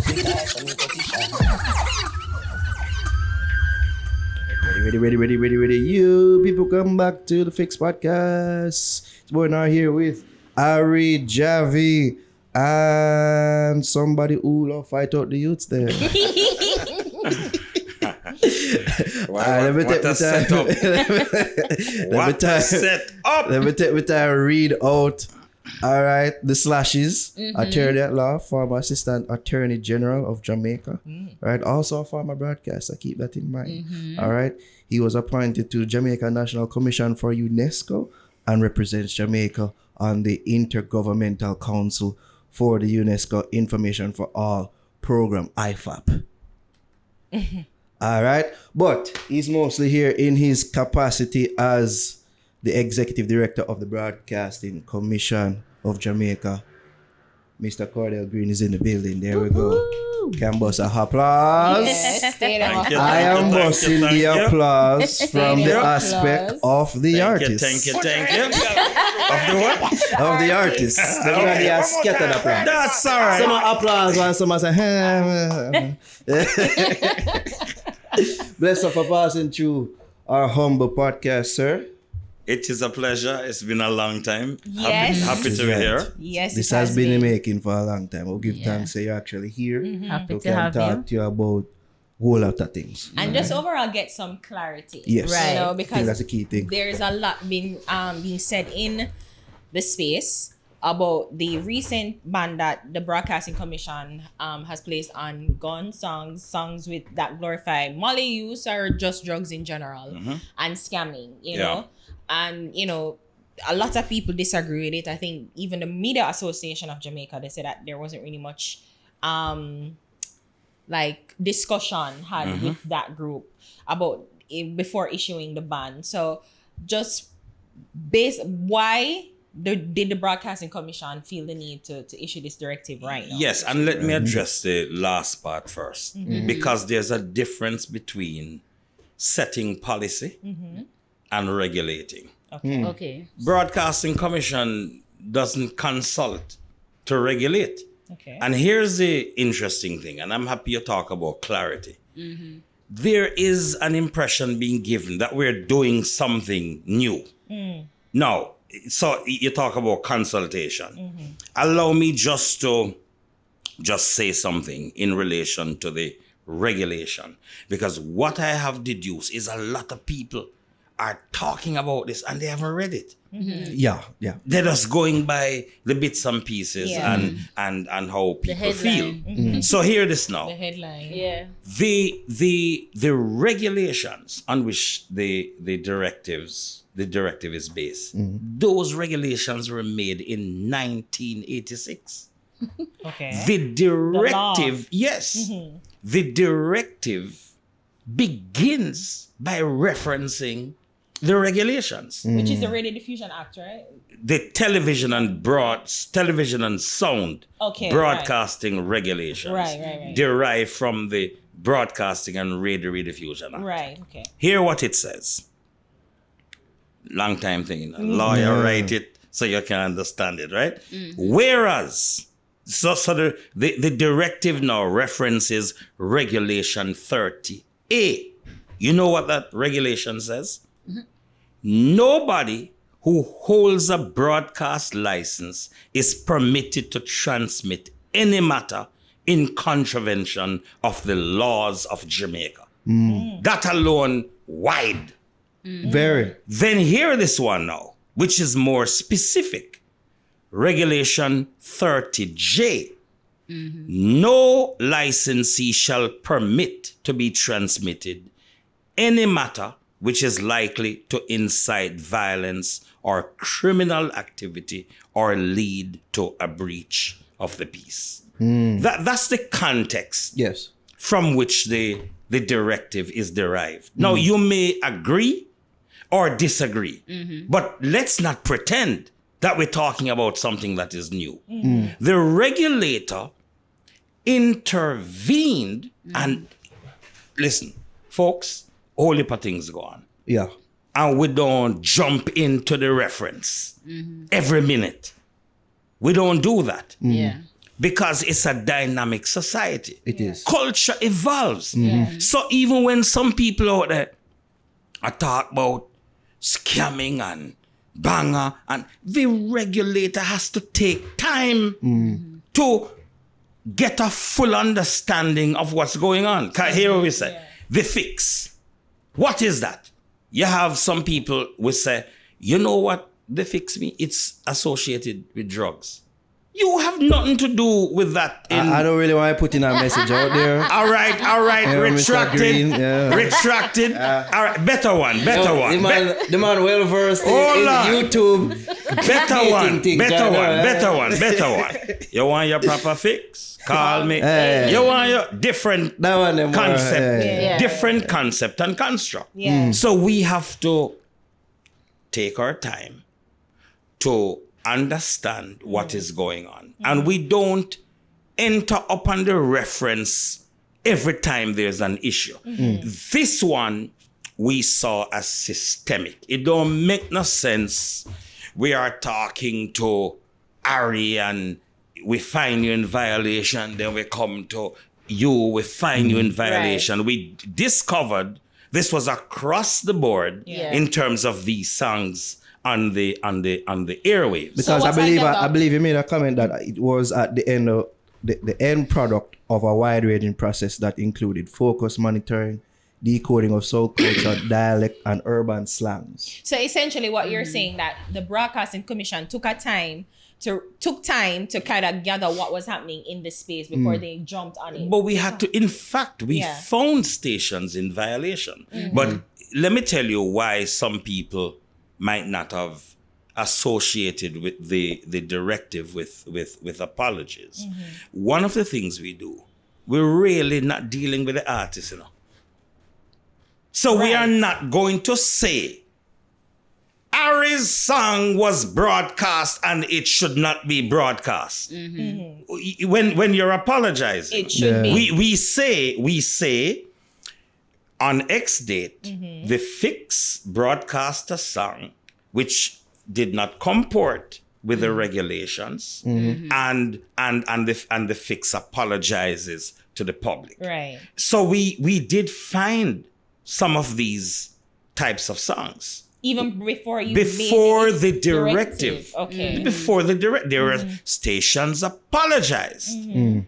Ready. You people come back to the Fix Podcast. It's boy now here with Ari, Javi, and somebody who love fight out the youths there. What a setup. Let me take my time read out. All right, the slashes, attorney at law, former assistant attorney general of Jamaica, right? Also a former broadcaster, keep that in mind. All right, he was appointed to Jamaica National Commission for UNESCO and represents Jamaica on the Intergovernmental Council for the UNESCO Information for All program, IFAP. All right, but he's mostly here in his capacity as the executive director of the Broadcasting Commission of Jamaica. Mr. Cordel Green is in the building. There we go. Can bust a applause. Yes, I am busting the applause from the aspect of the artist. Thank you. Of the what? Of the artist. Everybody has scattered applause. That's all right. Some applause and some say, bless up for passing through our humble podcast, sir. It is a pleasure. It's been a long time. Yes. Happy to be here. Yes, This has been in making for a long time. We'll give thanks that you're actually here. Happy We to can have talk you. to you about a whole lot of things. And just overall get some clarity. Yes. Right. You know, I think because that's a key thing. there's a lot being said in the space about the recent ban that the Broadcasting Commission has placed on gun songs with that glorify Molly use or just drugs in general and scamming, you know. And, you know, a lot of people disagree with it. I think even the Media Association of Jamaica, they said that there wasn't really much like discussion had with that group about it before issuing the ban. So just why did the Broadcasting Commission feel the need to issue this directive right now? Yes, and let me address the last part first. Because there's a difference between setting policy and regulating. Okay. Broadcasting Commission doesn't consult to regulate. Okay. And here's the interesting thing, and I'm happy you talk about clarity. There is an impression being given that we're doing something new. Now, so you talk about consultation. Allow me just to say something in relation to the regulation. Because what I have deduced is a lot of people are talking about this and they haven't read it. Yeah. They're just going by the bits and pieces and how people feel. So hear this now. The headline. Yeah. The regulations on which the directive is based, those regulations were made in 1986. Okay. The directive, the directive begins by referencing the regulations. Which is the Radio Diffusion Act, right? The television and sound broadcasting regulations Right. derived from the Broadcasting and Radio Rediffusion Act. Right, okay. Hear what it says. Long time thing. Lawyer write it so you can understand it, right? Whereas, so the directive now references Regulation 30A. You know what that regulation says? Nobody who holds a broadcast license is permitted to transmit any matter in contravention of the laws of Jamaica. That alone, wide. Very. Then hear this one now, which is more specific. Regulation 30J. No licensee shall permit to be transmitted any matter which is likely to incite violence or criminal activity or lead to a breach of the peace. That's the context from which the directive is derived. Now, you may agree or disagree, but let's not pretend that we're talking about something that is new. The regulator intervened and, listen, folks, all heap of things go on. Yeah. And we don't jump into the reference every minute. We don't do that. Yeah. because it's a dynamic society. It is. Culture evolves. Yeah. So even when some people out there are talk about scamming and banger, and the regulator has to take time to get a full understanding of what's going on. Here we say, the fix. What is that? You have some people who say, you know what the fix me? It's associated with drugs. You have nothing to do with that. I don't really want to put in a message out there. All right. Yeah, Mr. Retracted. Green, yeah. Retracted. All right, better one. The man well versed in Hold on. YouTube. Better one. Things, Better one. You want your proper fix? Call me. You want your different That one, them concept. Yeah. Different concept and construct. Yeah. So we have to take our time to understand what is going on. And we don't enter upon the reference every time there's an issue. This one we saw as systemic. It don't make no sense. We are talking to Ari and we find you in violation, then we come to you, we find you in violation. We discovered this was across the board in terms of these songs on the airwaves. Because what's I believe you made a comment that it was at the end of the end product of a wide-ranging process that included focus monitoring, decoding of soul culture, dialect, and urban slangs. So essentially, what you're saying that the Broadcasting Commission took time to kind of gather what was happening in the space before they jumped on it. But we had to, in fact, we found stations in violation. But let me tell you why some people might not have associated with the directive with apologies. One of the things we do, we're really not dealing with the artist, you know. So we are not going to say Ari's song was broadcast and it should not be broadcast. When you're apologizing, It should be. we say on X date, the fix broadcast a song which did not comport with the regulations, and the fix apologizes to the public. Right. So we did find some of these types of songs. Even before you Before made the directive. Okay. Before the directive, there were stations apologized.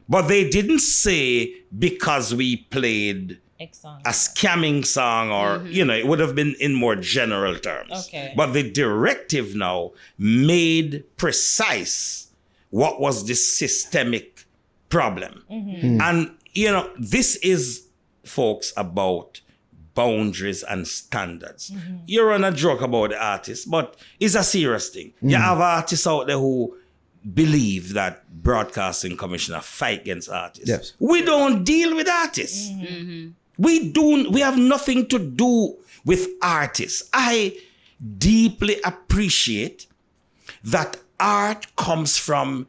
But they didn't say because we played Excellent. a scamming song or, you know, it would have been in more general terms. Okay. But the directive now made precise what was the systemic problem. And, you know, this is, folks, about boundaries and standards. You run a joke about the artists, but it's a serious thing. You have artists out there who believe that Broadcasting Commission fight against artists. Yes. We don't deal with artists. We have nothing to do with artists. I deeply appreciate that art comes from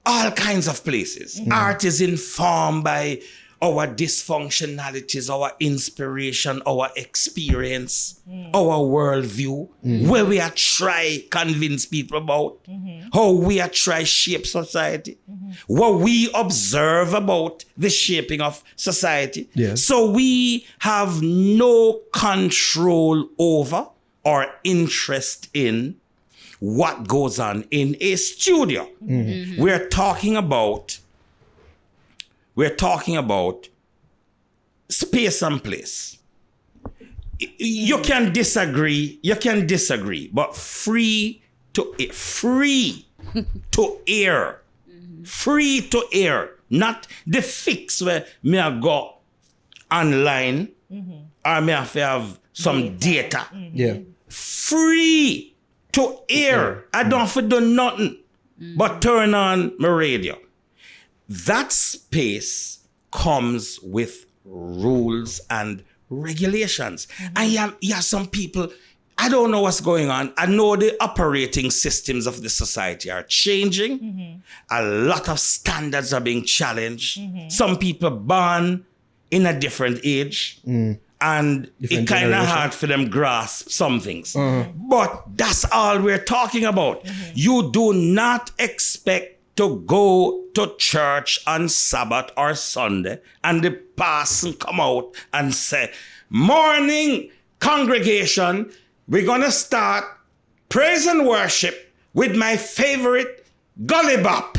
all kinds of places. Art is informed by our dysfunctionalities, our inspiration, our experience, our worldview, where we are try convince people about, how we are try shape society, what we observe about the shaping of society. Yes. So we have no control over or interest in what goes on in a studio. We're talking about space and place. You can disagree, but free to air. Free to air. Not the fix where me I go online or me have some data. Yeah. Free to air. I don't have to do nothing but turn on my radio. That space comes with rules and regulations. Some people, I don't know what's going on. I know the operating systems of the society are changing. A lot of standards are being challenged. Some people born in a different age. And Different it kind of generation. hard for them grasp some things. But that's all we're talking about. You do not expect to go to church on Sabbath or Sunday and the pastor come out and say, morning congregation, we're going to start praise and worship with my favorite gully bop.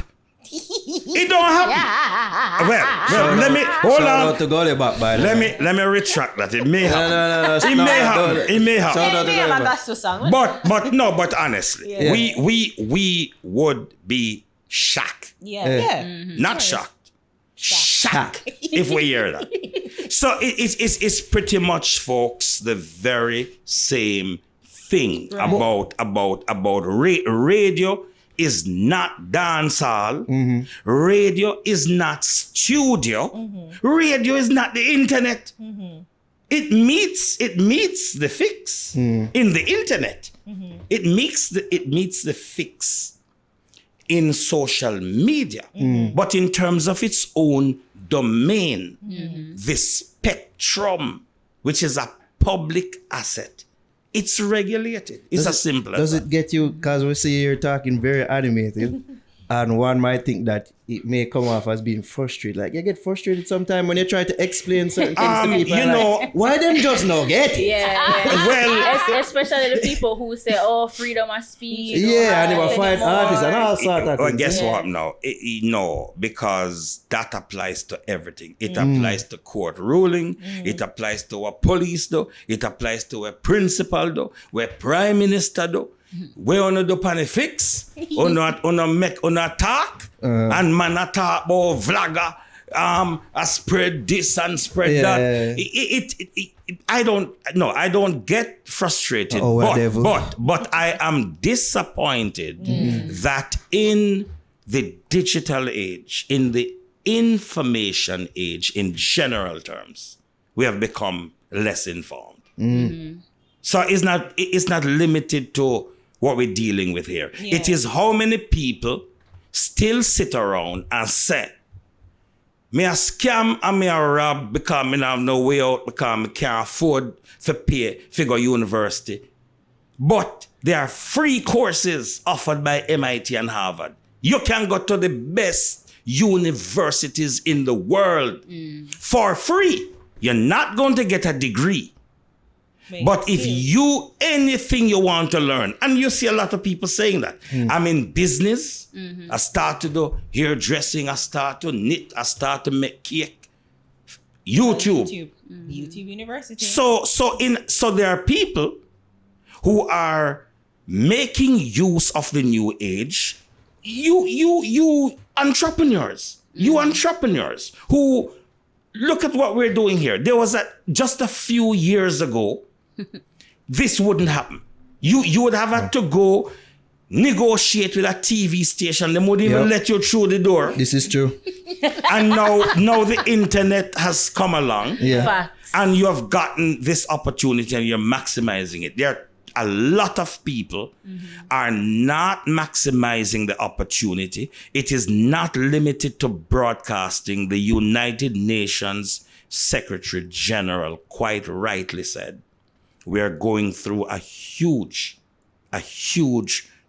It don't happen. Well, let me hold on. Out to Gully Bop, by the way. Let me retract that. It may happen. No. It may happen. It may happen. They have a gospel song. But honestly, Yeah. we would be shocked. Yeah. Not shocked. Shocked if we hear that. So it's pretty much, folks, the very same thing about radio is not dancehall. Radio is not studio. Radio is not the internet. It meets the fix in the internet. It meets the fix in social media. But in terms of its own domain, the spectrum, which is a public asset, it's regulated. It's as simple as Does that. it get you, because we see you're talking very animated, and one might think that it may come off as being frustrated. Like, you get frustrated sometimes when you try to explain certain things to people. You and know, like, why them just not get it? Yeah. well, Especially the people who say, "Oh, freedom of speech." Yeah, and they will fight artists and all sorts of well, things. guess what now? No, because that applies to everything. It applies to court ruling. It applies to a police, though. It applies to a principal, though. Where prime minister, though. We on do pan fix, on make on attack, and man attack about vlogger, I spread this and spread that. I don't get frustrated, but I am disappointed that in the digital age, in the information age, in general terms, we have become less informed. So it's not limited to what we're dealing with here. Yeah. It is how many people still sit around and say, me a scam and me a rob because me have no way out because me can't afford to pay for go university. But there are free courses offered by MIT and Harvard. You can go to the best universities in the world for free. You're not going to get a degree. But if anything you want to learn, and you see a lot of people saying that. I'm in business. I start to do hairdressing. I start to knit. I start to make cake. YouTube University. So there are people who are making use of the new age. You entrepreneurs. You entrepreneurs who look at what we're doing here. There was just a few years ago, this wouldn't happen. You would have had to go negotiate with a TV station. They wouldn't even let you through the door. This is true. And now the internet has come along. Yeah. And you have gotten this opportunity and you're maximizing it. There are a lot of people are not maximizing the opportunity. It is not limited to broadcasting. The United Nations Secretary General quite rightly said, we are going through a huge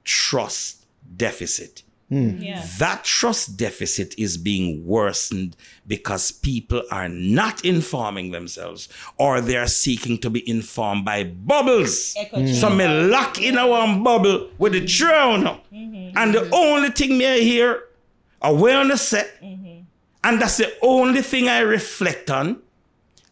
trust deficit. That trust deficit is being worsened because people are not informing themselves, or they are seeking to be informed by bubbles. So me lock in one bubble with the drown. And the only thing me hear away on the set, and that's the only thing I reflect on.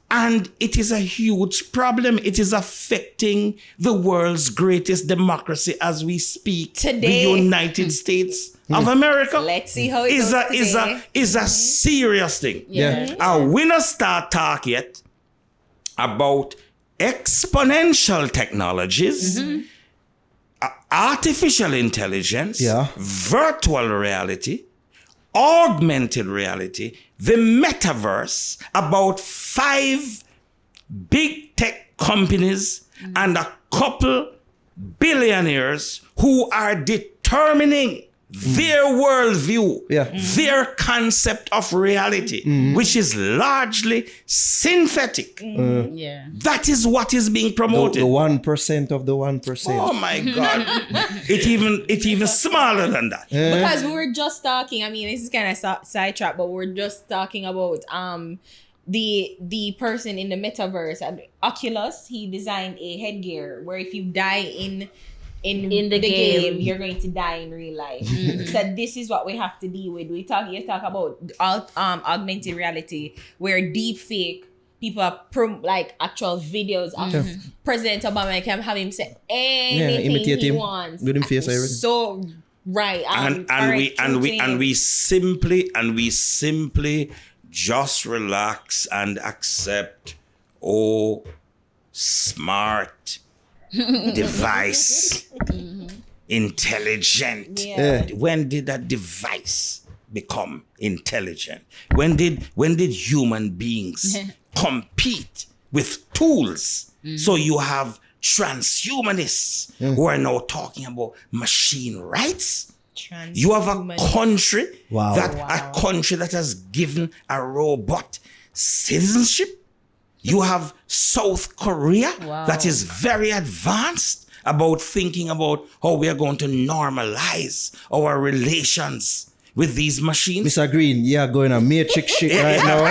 And it is a huge problem. It is affecting the world's greatest democracy as we speak. Today. The United States of America. Let's see how it goes today. Is a serious thing. Yeah. And we not start talk yet about exponential technologies, artificial intelligence, virtual reality, augmented reality, the metaverse, about 5 big tech companies and a couple billionaires who are determining their worldview, Yeah. their concept of reality, which is largely synthetic. Yeah. That is what is being The promoted. 1% of the 1%. Oh my God! it even smaller than that. Because we were just talking, I mean, this is kind of sidetrack, but we're just talking about the person in the metaverse and Oculus. He designed a headgear where if you die in the game, you're going to die in real life. So this is what we have to deal with. You talk about augmented reality, where deep fake people are like actual videos of President Obama can have him say anything imitate he him. wants. Good in face, everything. So right, and we simply just relax and accept. Oh, smart device, intelligent. Yeah. When did that device become intelligent? When did human beings compete with tools? So you have transhumanists who are now talking about machine rights. You have a country that has given a robot citizenship. You have South Korea that is very advanced about thinking about how we are going to normalize our relations with these machines. Mr. Green, you're going a matrix shit right now.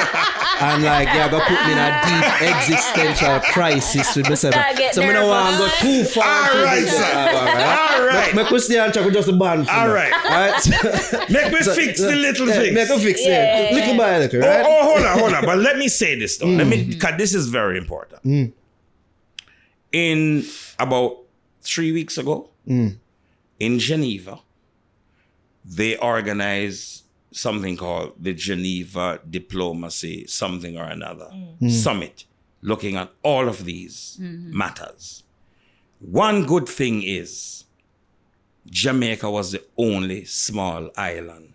And like, you're going to put me in a deep existential crisis with myself. So I don't want to go too far. All right, sir. All right. Make us stay and check with just the band. All right. Make me fix the little things. Make me fix it. Little by little, right? Oh, hold on. But let me say this though. Because this is very important. In about 3 weeks ago, in Geneva, they organized something called the Geneva Diplomacy something or another summit, looking at all of these matters. One good thing is Jamaica was the only small island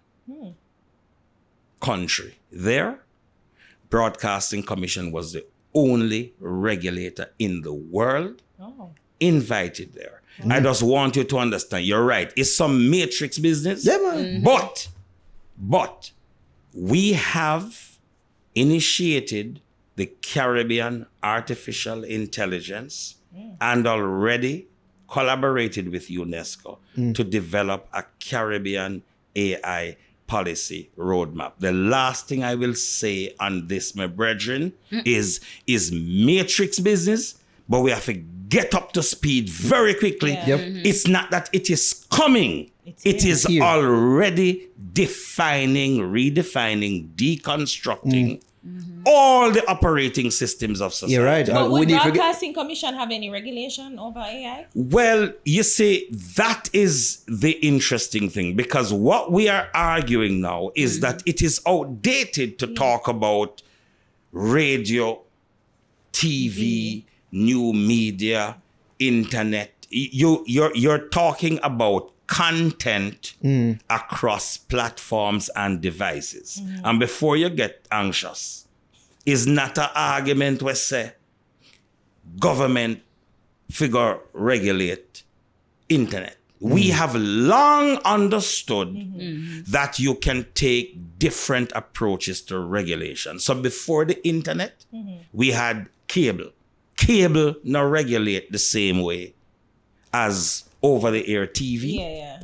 country there. Broadcasting Commission was the only regulator in the world invited there. I just want you to understand, you're right, it's some matrix business. Yeah, man. But we have initiated the Caribbean Artificial Intelligence and already collaborated with UNESCO to develop a Caribbean AI policy roadmap. The last thing I will say on this, my brethren, is matrix business, but we have to get up to speed very quickly. Yeah. It's not that it is coming. It is here. already defining, redefining, deconstructing all the operating systems of society. You're right. But we would need to Broadcasting Commission have any regulation over AI? Well, you see, that is the interesting thing, because what we are arguing now is that it is outdated to talk about radio, TV, new media, internet. You're talking about content across platforms and devices. And before you get anxious, it's not an argument where say government figure regulate internet. We have long understood that you can take different approaches to regulation. So before the internet, we had cable. Cable now regulate the same way as over-the-air TV. Yeah.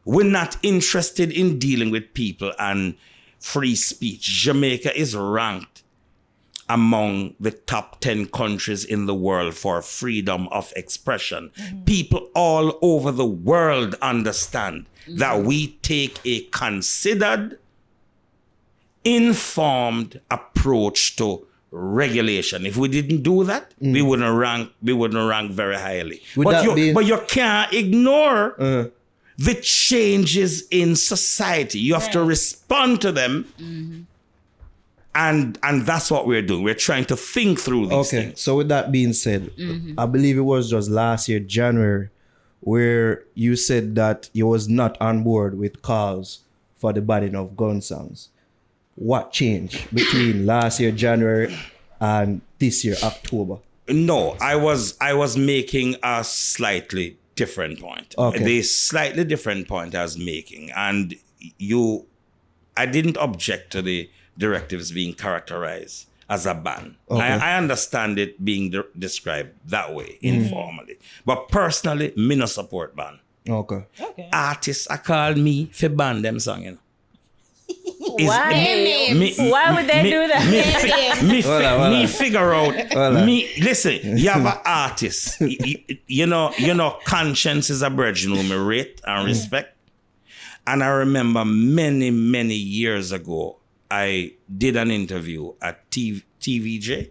We're not interested in dealing with people and free speech. Jamaica is ranked among the top 10 countries in the world for freedom of expression. People all over the world understand that we take a considered, informed approach to regulation. If we didn't do that, we wouldn't rank very highly. But you can't ignore the changes in society. You have to respond to them. And that's what we're doing. We're trying to think through these things. So with that being said, I believe it was just last year, January, where you said that you was not on board with calls for the banning of gun songs. What changed between last year, January, and this year, October? No, I was making a slightly different point. Okay. The slightly different point I was making. And I didn't object to the directives being characterized as a ban. Okay. I understand it being described that way, informally. But personally, me no support ban. Okay. Okay. Artists are called me for ban them song, you know. Why? Me- Why would they do that? Me figure out. Voilà. Listen, you have an artist. You know, conscience is a bridge, you know, me rate and respect. And I remember many years ago, I did an interview at TVJ,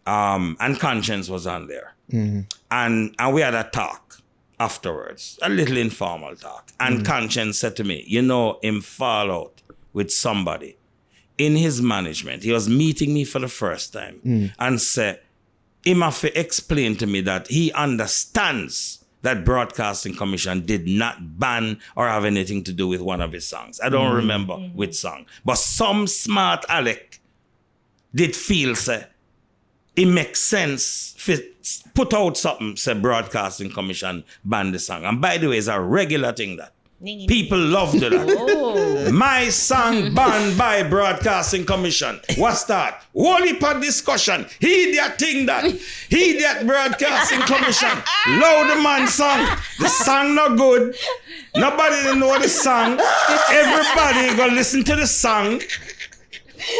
and Conscience was on there, and we had a talk afterwards, a little informal talk, and Conscience said to me, you know, him fall out with somebody in his management. He was meeting me for the first time, and said, him have to explain to me that he understands that Broadcasting Commission did not ban or have anything to do with one of his songs. I don't remember which song. But some smart Alec did feel, say, it makes sense put out something, say Broadcasting Commission ban the song. And by the way, it's a regular thing that. People love that. Oh. My song banned by Broadcasting Commission. What's that? Only for discussion. He that thing that. He that Broadcasting Commission. Loud the man song. The song not good. Nobody know the song. Everybody go listen to the song.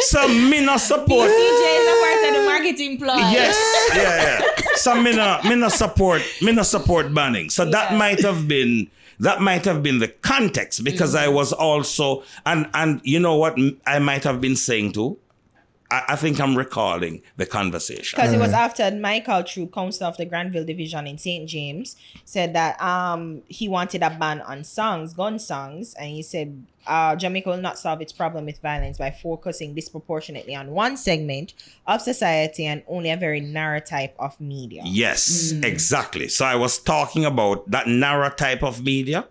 So me not support. PCJ is a part of the marketing ploy. Yes, yeah. So me not support banning. So that might have been the context, because I was also, and you know what I might have been saying too? I think I'm recalling the conversation. Because it was after Michael True, council of the Granville Division in St. James, said that he wanted a ban on songs, gun songs, and he said Jamaica will not solve its problem with violence by focusing disproportionately on one segment of society and only a very narrow type of media. Yes, exactly. So I was talking about that narrow type of media.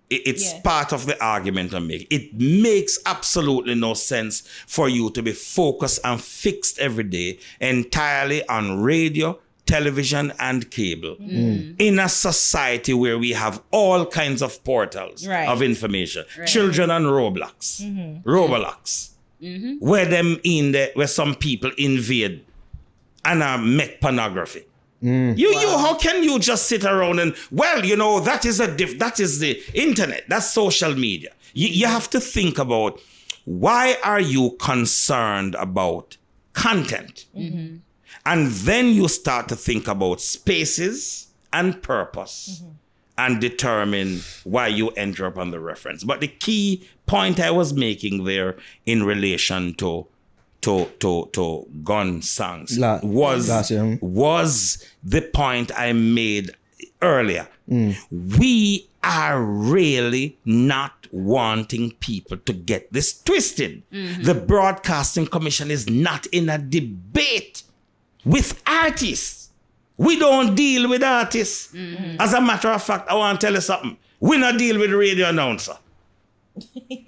It's part of the argument I'm making. It makes absolutely no sense for you to be focused and fixed every day entirely on radio, television, and cable in a society where we have all kinds of portals of information. Children on Roblox, where some people invade and make pornography. How can you just sit around and, well, you know, that is the internet, that's social media. You have to think about, why are you concerned about content? And then you start to think about spaces and purpose and determine why you enter up on the reference. But the key point I was making there in relation to gun songs was the point I made earlier. We are really not wanting people to get this twisted. The Broadcasting Commission is not in a debate with artists. We don't deal with artists. As a matter of fact, I want to tell you something. We don't deal with radio announcer.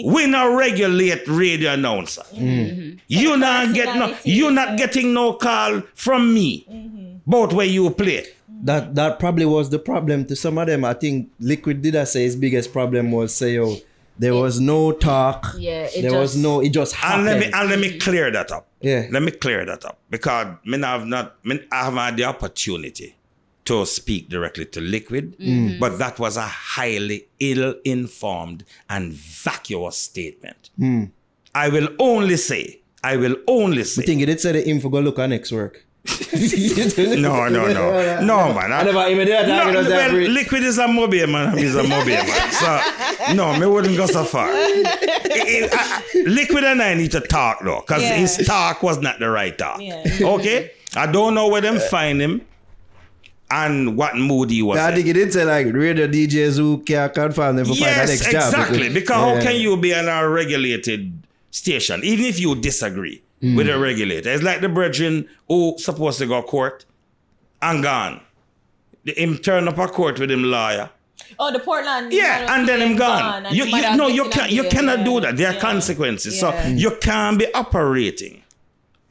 We not regulate radio announcer. You're not getting no call from me about where you play. That probably was the problem to some of them. I think Liquid did say his biggest problem was there was no talk. It just happened. And let me clear that up. Yeah. Let me clear that up, because I haven't had the opportunity to speak directly to Liquid, but that was a highly ill-informed and vacuous statement. I will only say. I think he did say the info go look on next work. No, man. Liquid is a mobile man. He's a mobile man. So, no, me wouldn't go so far. Liquid and I need to talk, though, because his talk was not the right talk. Okay? I don't know where them find him and what mood he was in. I think he did say, like, radio DJs who can't confirm them for find the next job. Yes, exactly. Because how can you be on a regulated station, even if you disagree with a regulator? It's like the brethren who supposed to go to court and gone. Him turn up a court with him lawyer. Oh, the Portland. Yeah, and then him gone. You cannot do that. There are consequences. So you can't be operating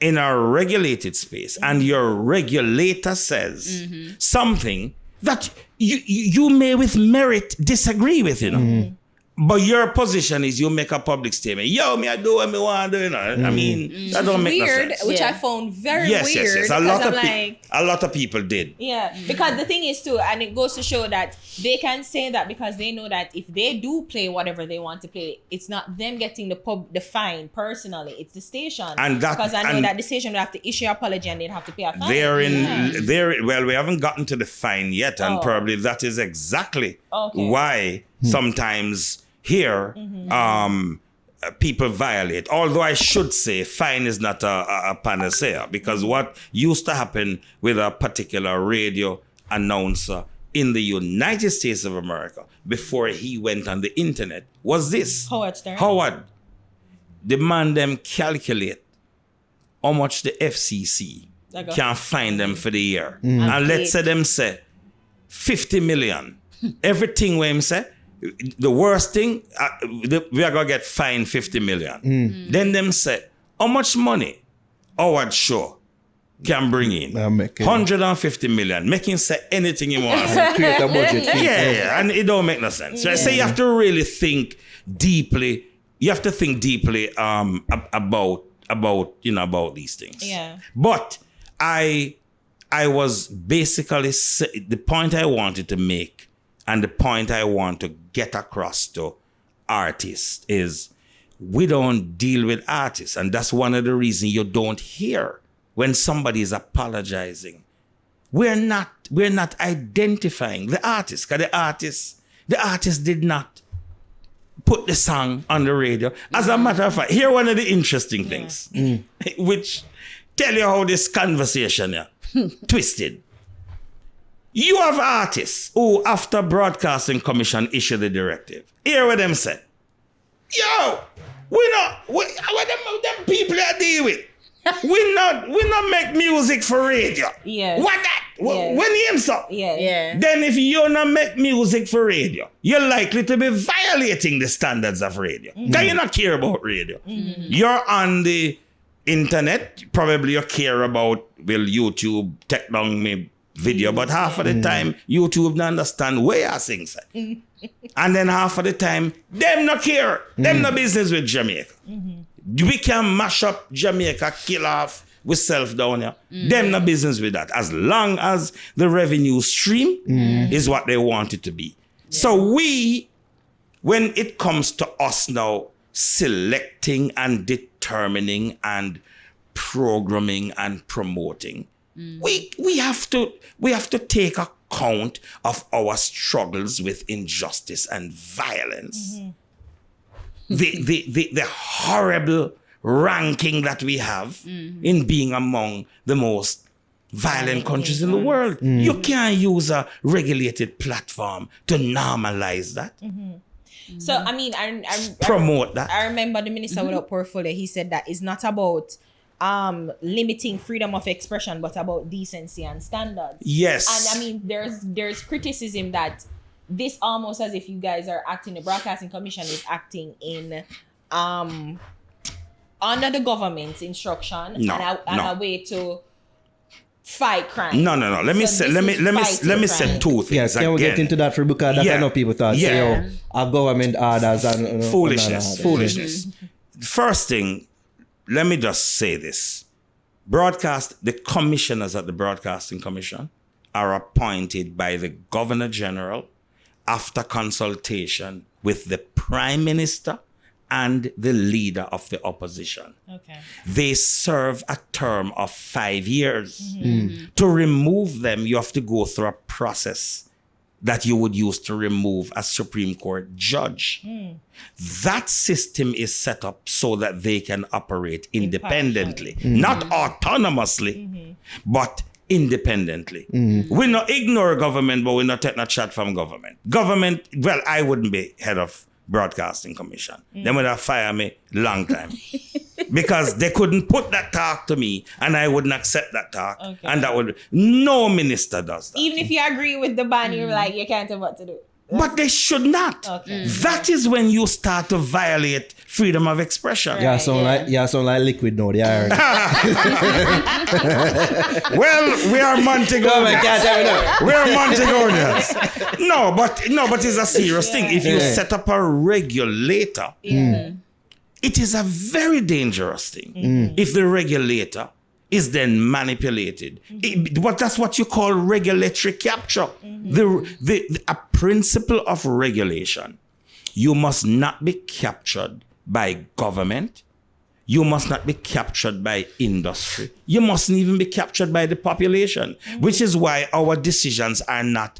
in a regulated space, and your regulator says something that you may with merit disagree with, you know. But your position is you make a public statement. Yo, me I do what me want to do, you know. I mean, that don't make no Weird, sense. which I found very Yes. weird. A because lot of people did. Yeah, because the thing is too, and it goes to show that they can say that because they know that if they do play whatever they want to play, it's not them getting the fine personally, it's the station. And that, because I know that the station would have to issue an apology and they'd have to pay a fine. Well, we haven't gotten to the fine yet, and probably that is exactly why sometimes here people violate. Although I should say fine is not a panacea, because what used to happen with a particular radio announcer in the United States of America before he went on the internet was this. Howard, the man them calculate how much the FCC can fine them for the year. And let's say them say 50 million. Everything where him say, the worst thing, we are going to get fined 50 million. Then them say, how much money Howard Shaw can bring in? 150 million. Make him say anything he wants. Create a budget. Yeah, and it don't make no sense. So I say you have to really think deeply. You have to think deeply about these things. Yeah. But I was basically the point I wanted to make, and the point I want to get across to artists is we don't deal with artists. And that's one of the reasons you don't hear when somebody is apologizing. We're not identifying the artist, because the artist did not put the song on the radio. As a matter of fact, here one of the interesting things, which tell you how this conversation twisted. You have artists who, after Broadcasting Commission issued the directive, hear what them say. Yo, what them people I deal with. we not make music for radio. Yes. What that? Yes. When him so? Yeah. Then if you not make music for radio, you're likely to be violating the standards of radio. Because you not care about radio. You're on the internet, probably you care about, YouTube take down me video, but half of the time YouTube don't understand where I sing. And then half of the time them not care. Them no business with Jamaica. We can mash up Jamaica, kill off with self down here. Them no business with that. As long as the revenue stream is what they want it to be. So when it comes to us now selecting and determining and programming and promoting, we have to take account of our struggles with injustice and violence. The horrible ranking that we have in being among the most violent countries in the world. You can't use a regulated platform to normalize that. So I mean, I promote that. I remember the minister without portfolio. He said that it's not about limiting freedom of expression, but about decency and standards. Yes. And I mean, there's criticism that this almost as if you guys are acting, the Broadcasting Commission is acting in under the government's instruction and a way to fight crime. No. Let me say two things. Yes, can we get into that because that I know people thought our government orders and foolishness. First thing, let me just say this. The commissioners at the Broadcasting Commission are appointed by the Governor General after consultation with the Prime Minister and the leader of the opposition. Okay. They serve a term of 5 years. To remove them, you have to go through a process that you would use to remove a Supreme Court judge. That system is set up so that they can operate independently, not autonomously, but independently. We not ignore government, but we not take no chat from government. Government, well, I wouldn't be head of Broadcasting Commission. They would have fired me long time. Because they couldn't put that talk to me and I wouldn't accept that talk. Okay. And no minister does that. Even if you agree with the ban, you're like, you can't tell what to do. But they should not. Okay. That is when you start to violate freedom of expression. Yeah, sound like liquid now. The iron. Well, we are Montegonians. We are Montegonians. No, but it's a serious thing. If you set up a regulator, it is a very dangerous thing. If the regulator is then manipulated. But that's what you call regulatory capture. A principle of regulation. You must not be captured by government. You must not be captured by industry. You mustn't even be captured by the population, which is why our decisions are not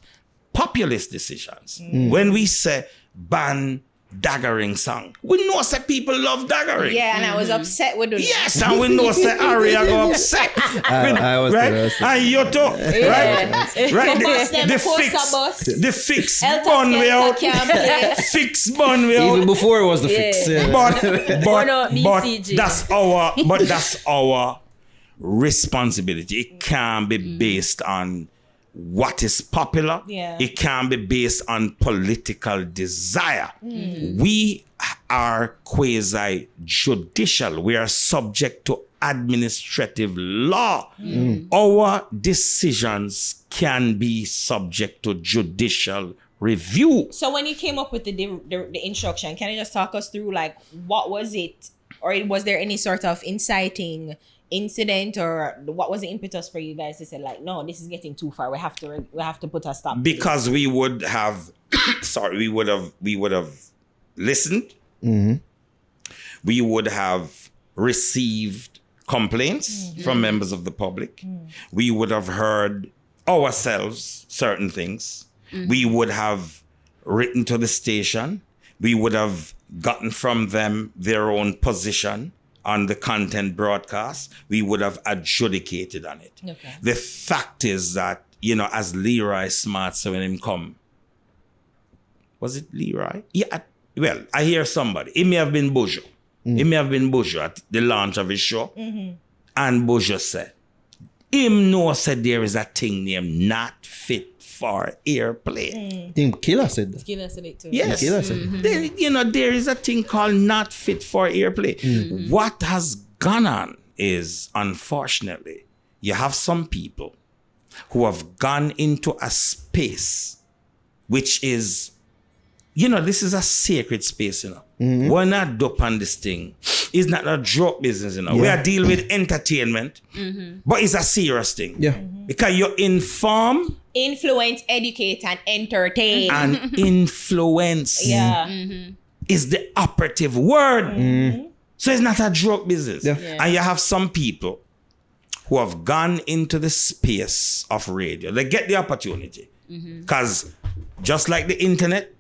populist decisions. When we say ban daggering song, we know that people love daggering. Yeah, and I was upset with it. Yes, and we know that Aria go upset. I was right? there. And you too, right? Right? The fix bun we out. Fix bun we out. Even before it was the fix. Yeah. But that's our responsibility. It can't be based on what is popular. It can be based on political desire. We are quasi-judicial. We are subject to administrative law. Our decisions can be subject to judicial review. So when you came up with the instruction, can you just talk us through, like, what was it? Or was there any sort of inciting incident, or what was the impetus for you guys to say, like, no, this is getting too far, we have to put a stop? Because we would have we would have listened. We would have received complaints from members of the public. We would have heard ourselves certain things. We would have written to the station. We would have gotten from them their own position on the content broadcast. We would have adjudicated on it. Okay. The fact is that, as Leroy Smart said when him come, was it Leroy? Yeah. Well, I hear somebody. It may have been Bojo. It may have been Bojo at the launch of his show. And Bojo said, him know said there is a thing named not fit for airplay. I think Killer said that. Killer said it too. Yes. Killer said that. There is a thing called not fit for airplay. What has gone on is, unfortunately, you have some people who have gone into a space which is, this is a sacred space, We're not dope on this thing. It's not a joke business, We are dealing with entertainment, but it's a serious thing. Yeah. Because you inform, influence, educate, and entertain. and influence is the operative word. So it's not a joke business. Yeah. And you have some people who have gone into the space of radio. They get the opportunity. Because just like the internet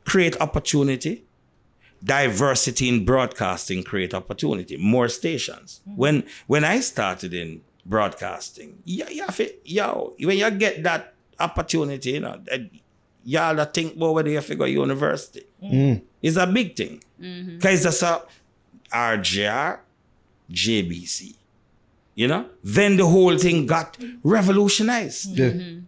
create opportunity, diversity in broadcasting create opportunity, more stations. When I started in broadcasting, when you get that opportunity, y'all that think about whether you figure university. It's a big thing. Because it's a RJR, JBC. Then the whole thing got revolutionized.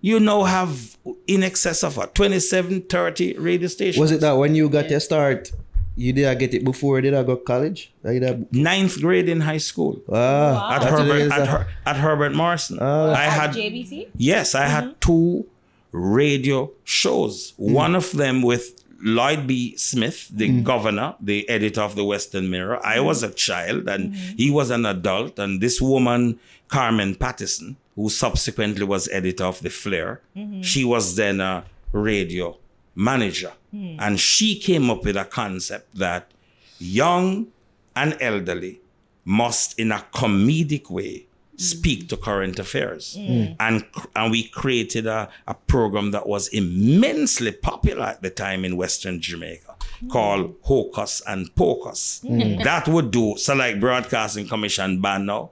You now have in excess of 27, 30 radio stations. Was it that when you got your start, you did get it before you did go college? Ninth grade in high school. Wow. At Herbert Morrison. I had JBC? Yes, I had 2 radio shows. One of them with Lloyd B. Smith, the governor, the editor of the Western Mirror. I was a child and he was an adult. And this woman, Carmen Pattison, who subsequently was editor of The Flair, she was then a radio manager. And she came up with a concept that young and elderly must, in a comedic way, speak to current affairs. And we created a program that was immensely popular at the time in Western Jamaica called Hocus and Pocus. That would do, so like Broadcasting Commission ban now.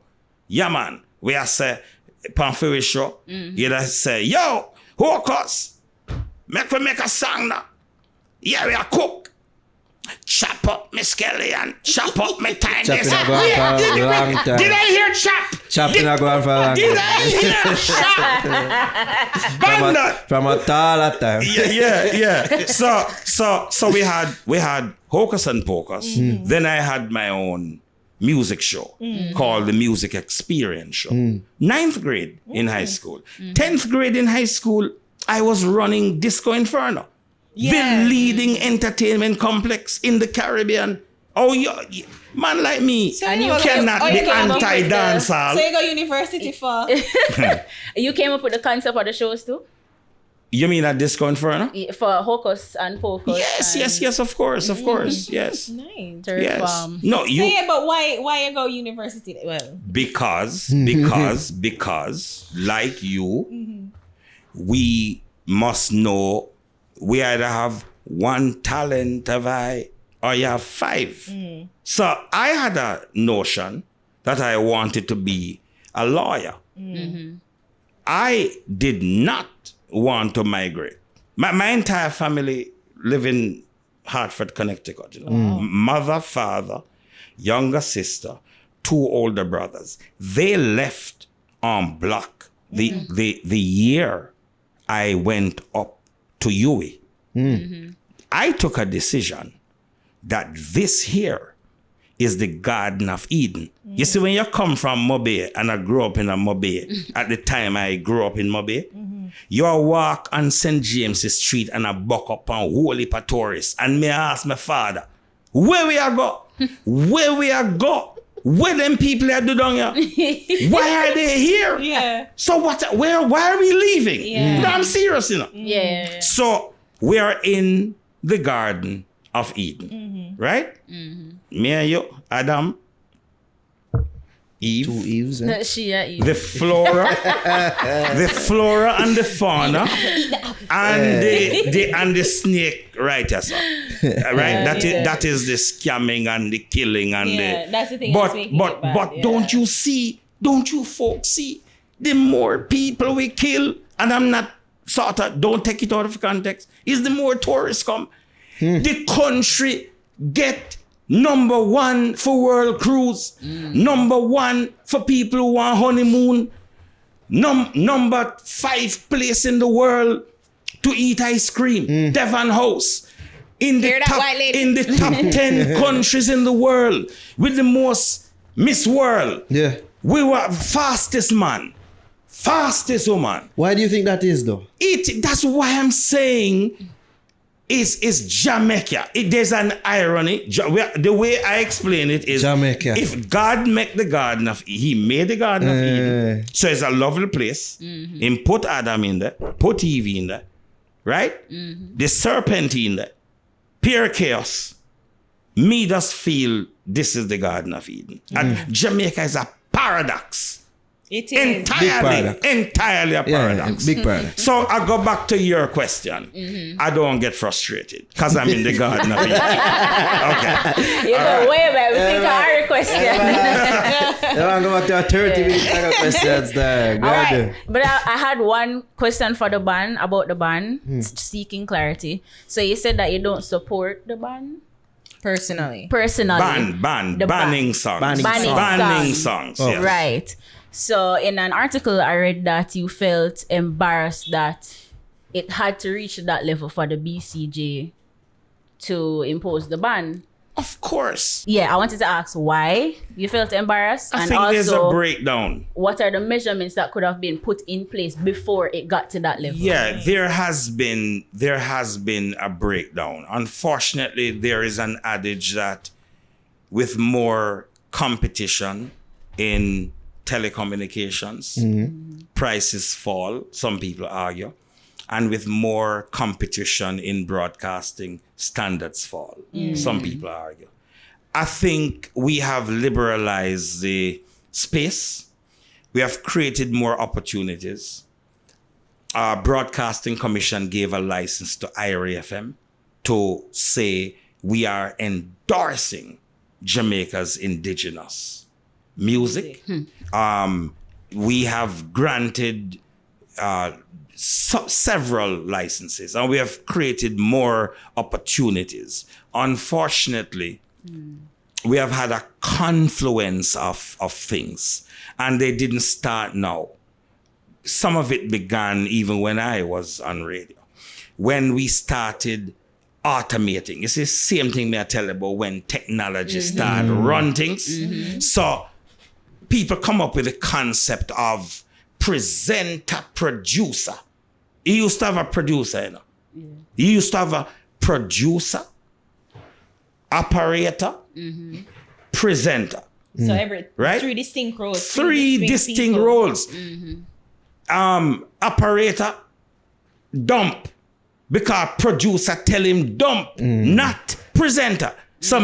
Yeah, man, we are say, Pamphiri show, you just say, yo, Hocus, make a song now. Yeah, we are cook. Chop up my skeleton, chop up my tiny. Did I hear chop? Chopping a go on for a long Did time. I hear Banda! From a tall time. Yeah. So we had Hocus and Pocus. Then I had my own music show called the Music Experience Show. 9th grade in high school. 10th grade in high school, I was running Disco Inferno. Yeah. The leading entertainment complex in the Caribbean. Oh, man like me cannot be anti-dancehall. So you go university for? You came up with the concept of the shows too? You mean at Disco Inferno? For Hocus and Pocus. Yes, of course, yes. Nice. Third Yes. farm. No, you But why you go university? Well, because like you, we must know we either have one talent or you have 5. So I had a notion that I wanted to be a lawyer. I did not want to migrate. My entire family live in Hartford, Connecticut. You know? Mother, father, younger sister, 2 older brothers. They left en bloc the year I went up to UWI. I took a decision that this here is the Garden of Eden. You see, when you come from Mobay, and I grew up in a Mobay, at the time I grew up in Mobay, you walk on St. James's Street and I buck up on Holy Tourists, and me ask my father, where we are go? Where we are go? Where them people are do down here? Why are they here? yeah. So why are we leaving? Yeah. No, I'm serious, you know. Yeah. So we are in the Garden of Eden, right? Me and you, Adam, Eve, 2 Eves. Eh? the flora, the flora and the fauna, and the snake, right? Yes, sir. Right. That is the scamming and the killing and Yeah, the. that's the thing that's making it bad, But yeah. don't you folks see? The more people we kill, and I'm not don't take it out of context, is the more tourists come. The country get number 1 for world cruise, number 1 for people who want honeymoon, number 5 place in the world to eat ice cream, Devon House. In the Hear that, white lady? in the top 10 countries in the world with the most Miss World. Yeah. We were fastest man, fastest woman. Why do you think that is though? That's why I'm saying is Jamaica. There's an irony. The way I explain it is Jamaica. If God made the Garden of Eden, He made the Garden of Eden. So it's a lovely place. He put Adam in there, put Eve in there, right? The serpent in there, pure chaos. Me just feel this is the Garden of Eden. And Jamaica is a paradox. It is. Entirely a paradox. Big paradox. So I go back to your question. I don't get frustrated because I'm in the Garden of Eden. Okay. You go way back. We think of our question. I want to go back to a 30-minute questions there. Go All ahead. right. But I had one question for the ban, about the ban, seeking clarity. So you said that you don't support the ban? Personally. Banning songs. Banning songs. Oh. Yes. Right. So in an article I read that you felt embarrassed that it had to reach that level for the BCJ to impose the ban. Of course. Yeah, I wanted to ask why you felt embarrassed, I and think also there's a breakdown. what are the measurements that could have been put in place before it got to that level? Yeah, there has been a breakdown. Unfortunately, there is an adage that with more competition in telecommunications, prices fall, some people argue. And with more competition in broadcasting, standards fall. Some people argue. I think we have liberalized the space. We have created more opportunities. Our Broadcasting Commission gave a license to IRA-FM to say we are endorsing Jamaica's indigenous music. We have granted several licenses, and we have created more opportunities. Unfortunately, we have had a confluence of things, and they didn't start now. Some of it began even when I was on radio, when we started automating. It's the same thing I tell about when technology started run things. So people come up with the concept of presenter, producer. You used to have a producer, you know. You used to have a producer, operator, presenter. So every Right? three distinct roles. Three distinct people. roles. Operator, dump. Because producer tell him dump, not presenter. So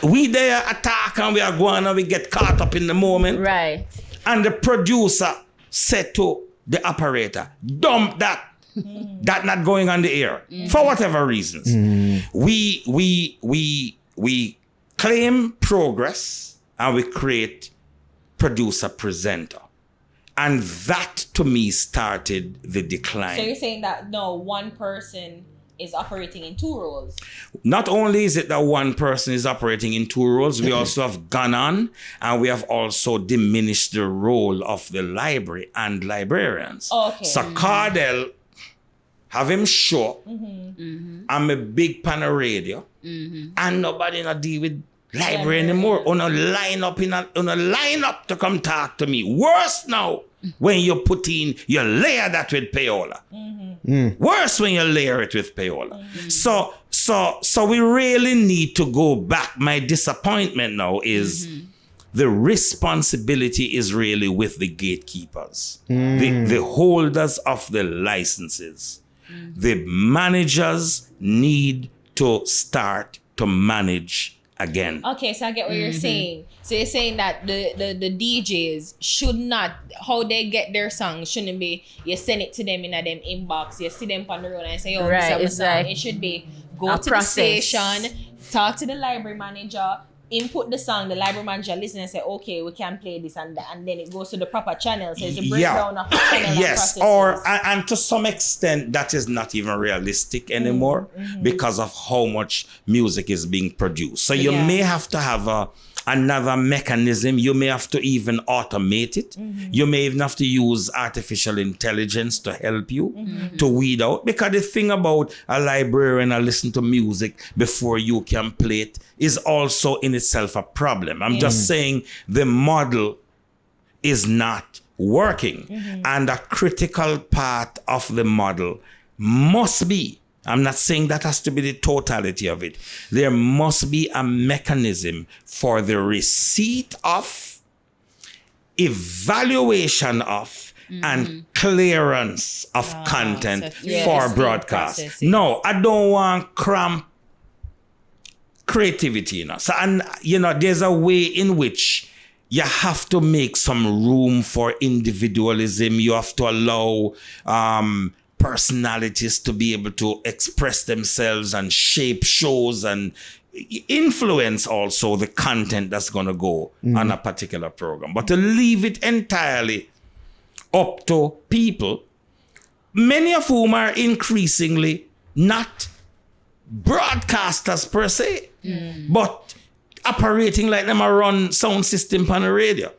we there attack and we are going and we get caught up in the moment. Right. And the producer said to the operator, dump that. That not going on the air. For whatever reasons. We claim progress and we create producer presenter. And that to me started the decline. So you're saying that no, one person is operating in two roles. Not only is it that one person is operating in two roles, we also have gone on and we have also diminished the role of the library and librarians. Okay. So Cordel have him show. I'm a big pan of radio. And nobody not deal with library anymore. On a line up to come talk to me. Worse now when you layer that with payola. Worse when you layer it with payola. So we really need to go back. My disappointment now is the responsibility is really with the gatekeepers, the holders of the licenses. The managers need to start to manage again. Okay, so I get what you're saying. So you're saying that the DJs should not, how they get their songs shouldn't be, you send it to them in them inbox, you see them on the road and say, oh, Right, this is my song. like It should be go a to process. the station, talk to the library manager, input the song, the library manager listen and say, okay, we can play this, and then it goes to the proper channel. So it's a breakdown of the channel Yes, and processes. and to some extent that is not even realistic anymore because of how much music is being produced. So you may have to have another mechanism. You may have to even automate it. You may even have to use artificial intelligence to help you to weed out. Because the thing about a librarian and listen to music before you can play it is also in itself a problem. I'm just saying the model is not working. And a critical part of the model must be, I'm not saying that has to be the totality of it. There must be a mechanism for the receipt of, evaluation of, and clearance of content for broadcast. processing. No, I don't want cramp creativity, you know. So, and you know, there's a way in which you have to make some room for individualism. You have to allow personalities to be able to express themselves and shape shows and influence also the content that's going to go on a particular program. But to leave it entirely up to people, many of whom are increasingly not broadcasters per se, but operating like them are run sound system on the radio.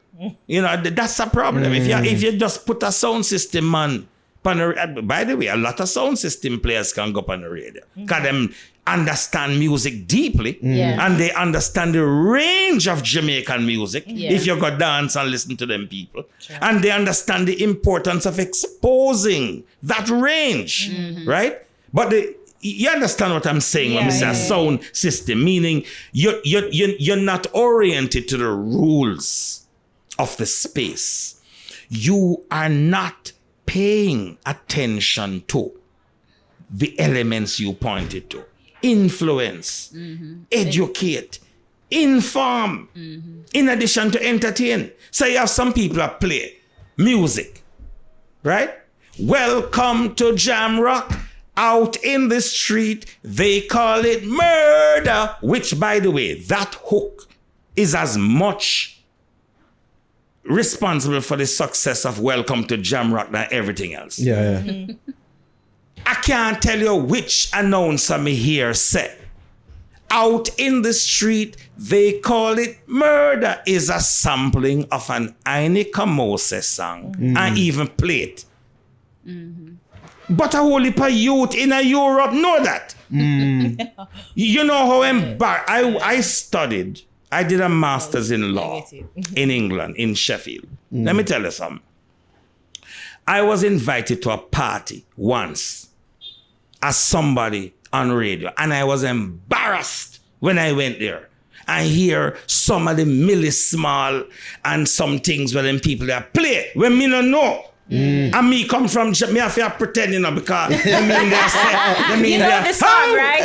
You know, that's a problem. If you just put a sound system on the, by the way, a lot of sound system players can go on the radio because them understand music deeply and they understand the range of Jamaican music. If you go dance and listen to them people, and they understand the importance of exposing that range, right? But you understand what I'm saying when I say a sound system, meaning you're not oriented to the rules of the space. You are not paying attention to the elements you pointed to. Influence, educate, inform, in addition to entertain. So you have some people that play music, right? Welcome to Jam Rock. Out in the street, they call it murder, which, by the way, that hook is as much responsible for the success of Welcome to Jam Rock than everything else. I can't tell you which announcer me hear say, out in the street, they call it murder, is a sampling of an Ainika Moses song and even play it. But a whole heap of youth in Europe know that. You know how embarrassed. I studied, I did a master's in law in England, in Sheffield. Let me tell you something. I was invited to a party once as somebody on radio, and I was embarrassed when I went there. I hear some of the Millie Small and some things where them people that play when me no know. And me come from me have to pretend, you know, because I mean they say, You know the song, right?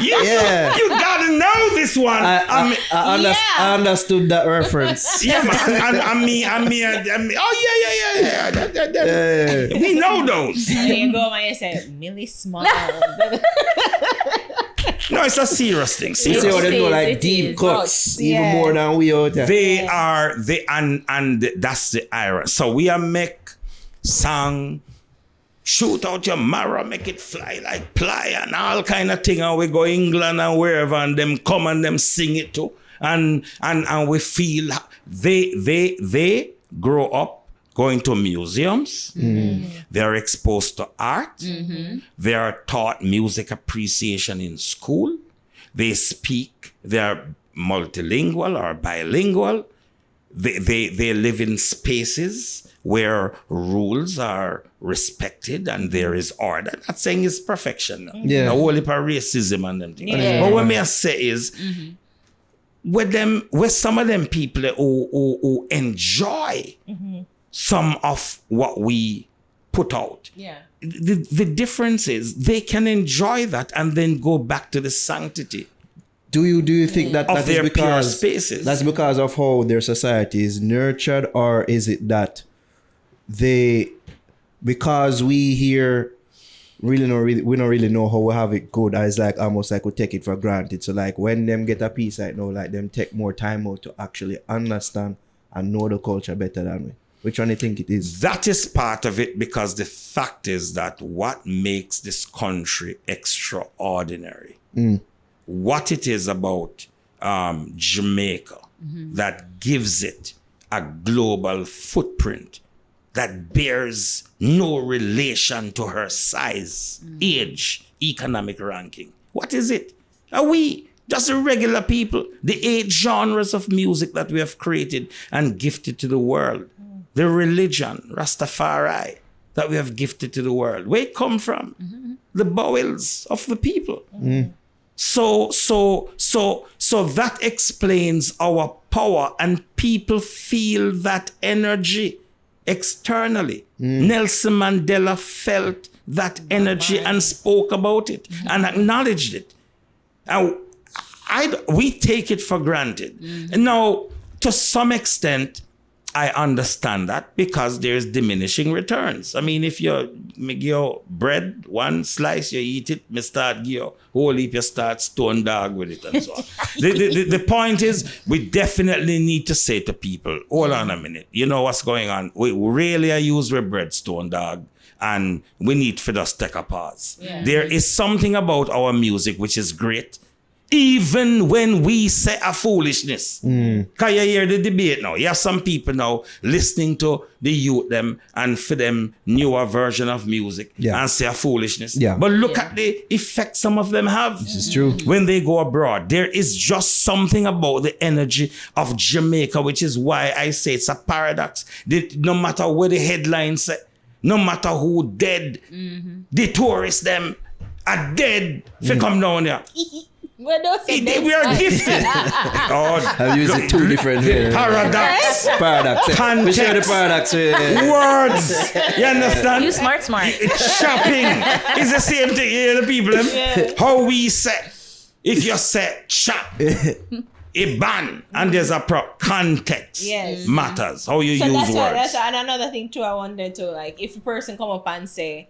You gotta know this one. I understood that reference. Yeah, man. And me. Oh yeah. We know those. And then you go and you say, Millie Small. No, it's a serious thing. You see how they do like deep cuts, even more than we out there. They are and that's the irony. So we are make song, shoot out your marrow, make it fly like ply and all kind of thing, and we go England and wherever, and them come and them sing it too, and we feel they grow up going to museums, they are exposed to art, they are taught music appreciation in school, they speak, they are multilingual or bilingual, they live in spaces where rules are respected and there is order. Not saying it's perfection. A whole heap of racism and them things. But what I say is, with some of them people who enjoy some of what we put out. The difference is they can enjoy that and then go back to the sanctity. Do you think that of that their is pure because spaces. That's because of how their society is nurtured, or is it that because we here we don't really know how we have it good, it's like almost like we take it for granted. So like when them get a piece right now, like them take more time out to actually understand and know the culture better than we. Which one do you think it is? That is part of it, because the fact is that what makes this country extraordinary, what it is about Jamaica that gives it a global footprint that bears no relation to her size, age, economic ranking. What is it? Are we just the regular people? The 8 genres of music that we have created and gifted to the world. The religion, Rastafari, that we have gifted to the world. Where it come from? The bowels of the people. So that explains our power, and people feel that energy externally. Nelson Mandela felt that energy and spoke about it and acknowledged it. And we take it for granted. And now, to some extent, I understand that, because there's diminishing returns. I mean, if you give your bread, one slice, you eat it, me start give you whole heap, you start stone dog with it and so on. The point is, we definitely need to say to people, hold on a minute, you know what's going on? We really use our bread stone dog, and we need for us to take a pause. There is something about our music which is great, even when we say a foolishness. Because you hear the debate now. You have some people now listening to the youth them and for them newer version of music and say a foolishness. But look at the effect some of them have. This is true. When they go abroad. There is just something about the energy of Jamaica, which is why I say it's a paradox. No matter what the headlines say, no matter who dead, the tourists them are dead if come down here. We are gifted. I've used it 2 different ways. Paradox. Context. We share the paradox. Words. You understand? You smart. Shopping is the same thing. You hear the people. How we say, if you say chop, a ban, and there's a context matters. How you use words. That's and another thing too. I wonder too, like if a person come up and say,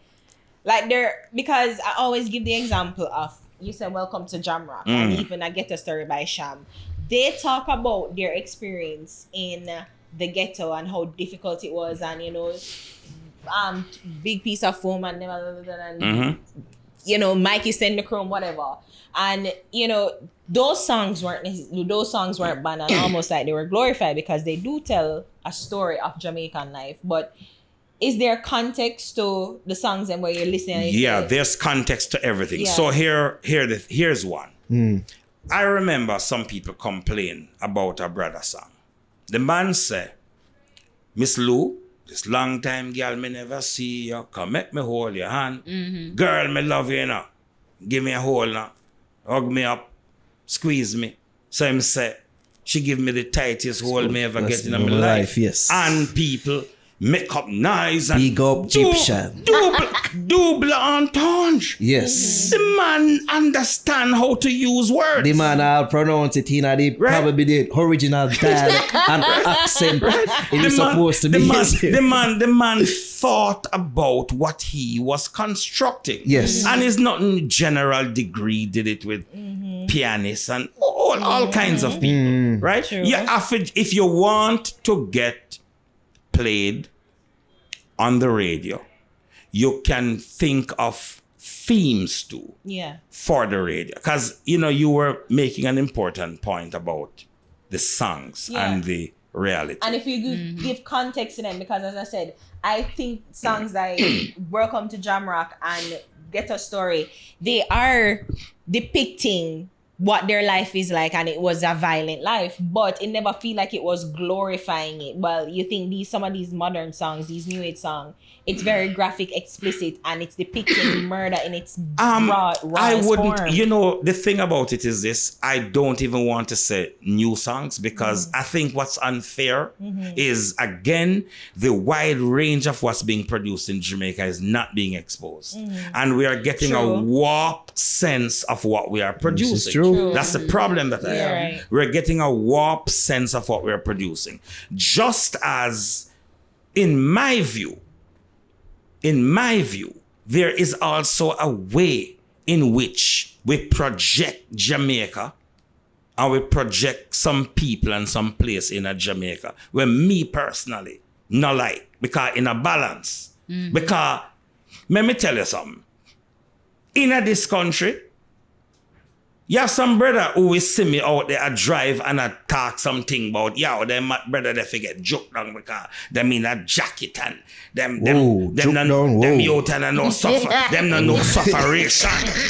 like because I always give the example of, you said welcome to Jamrock, and even I Get a Story by Sham. They talk about their experience in the ghetto and how difficult it was, and big piece of foam and Mikey send the chrome, whatever. And, those songs weren't banned, and almost like they were glorified because they do tell a story of Jamaican life. But is there context to the songs and where you're listening? And there's context to everything. Yeah. So here's one. I remember some people complain about a brother song. The man say, Miss Lou, this long time girl, me never see you. Come make me hold your hand. Girl, me love you now. Give me a hold now. Hug me up. Squeeze me. So him say, she give me the tightest hold me ever get in my life. Yes. And people make up nice and Big up Egyptian. double entendre. Yes. The man understand how to use words. The man I'll pronounce it in probably the original dialect and accent it is supposed to be. The man thought about what he was constructing. Yes. And it's not in general degree, did it with pianists and all kinds of people. Right? True. If you want to get played on the radio, you can think of themes too for the radio. Because, you were making an important point about the songs and the reality. And if you give context to them, because as I said, I think songs like Welcome to Jamrock and Get a Story, they are depicting what their life is like, and it was a violent life, but it never feel like it was glorifying it. Well, you think some of these modern songs, these new age songs, it's very graphic, explicit, and it's depicting murder in its rawest form. The thing about it is this, I don't even want to say new songs because I think what's unfair is, again, the wide range of what's being produced in Jamaica is not being exposed. And we are getting a warped sense of what we are producing. This is true. That's the problem that I have. Right. We're getting a warped sense of what we're producing. Just as, in my view, there is also a way in which we project Jamaica and we project some people and some place in a Jamaica where me personally not like, because in a balance. Because, let me tell you something. In this country, you have some brother who will see me out there a drive and a talk something about, them brother they forget joke down because them in a jacket and them out and no suffer, them no sufferation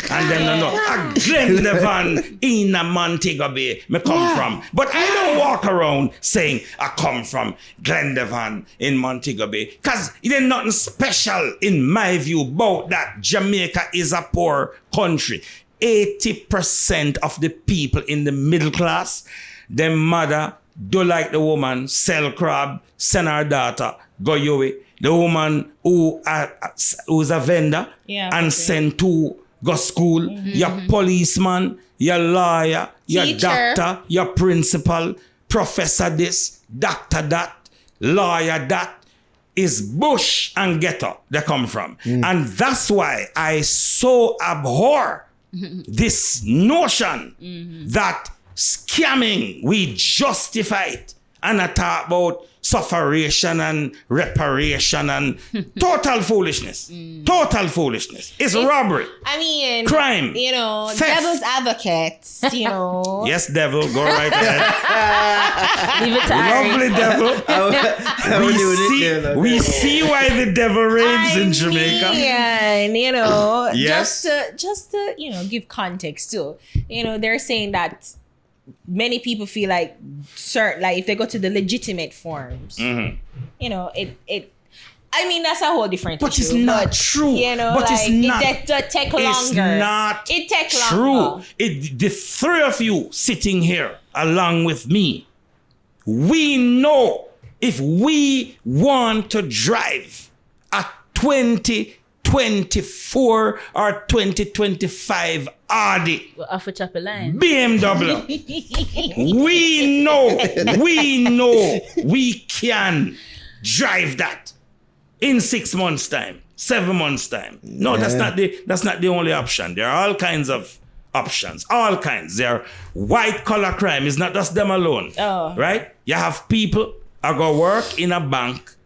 and them no a Glendevan in a Montego Bay me come from. But I don't walk around saying I come from Glendevan in Montego Bay because there's nothing special in my view about that. Jamaica is a poor country. 80% of the people in the middle class, their mother do like the woman, sell crab, send her daughter, go away. The woman who's a vendor and send to go school. Your policeman, your lawyer, your Teacher. doctor, your principal, professor this, doctor that, lawyer that. Is bush and ghetto they come from. And that's why I so abhor this notion that scamming, we justify it and I talk about sufferation and reparation and total foolishness. Total foolishness. It's robbery. I mean, crime. Theft. Devil's advocates, Yes, devil, go right ahead. Leave it to Harry. Lovely devil. We see why the devil reigns in Jamaica. Yes. just to give context too. They're saying that many people feel like if they go to the legitimate forms, I mean, that's a whole different issue. But it's not true. But it's not. It take longer. It's not it take true. longer. The three of you sitting here along with me, we know if we want to drive a 2024 or 2025 Audi Off a chapel line. BMW, we know we can drive that in 6 months' time, 7 months' time. No, that's not the only option. There are all kinds of options, all kinds. There are white collar crime. It's not just them alone, right? You have people who go work in a bank,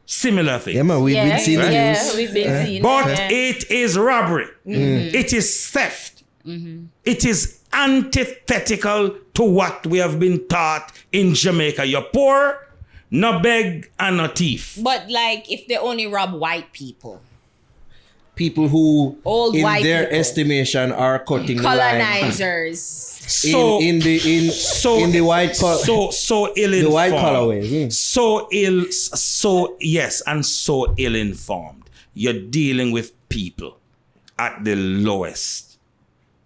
similar things. Yeah, man, we've been seeing the yeah, news. we've been seeing But it. it is robbery. It is theft. It is antithetical to what we have been taught in Jamaica. You're poor, no beg, and no thief. But like, if they only rob white people, People who, Old in white their people. estimation, are cutting the line colonizers. So in the white collar. so ill The white informed. colorway. So ill informed. You're dealing with people at the lowest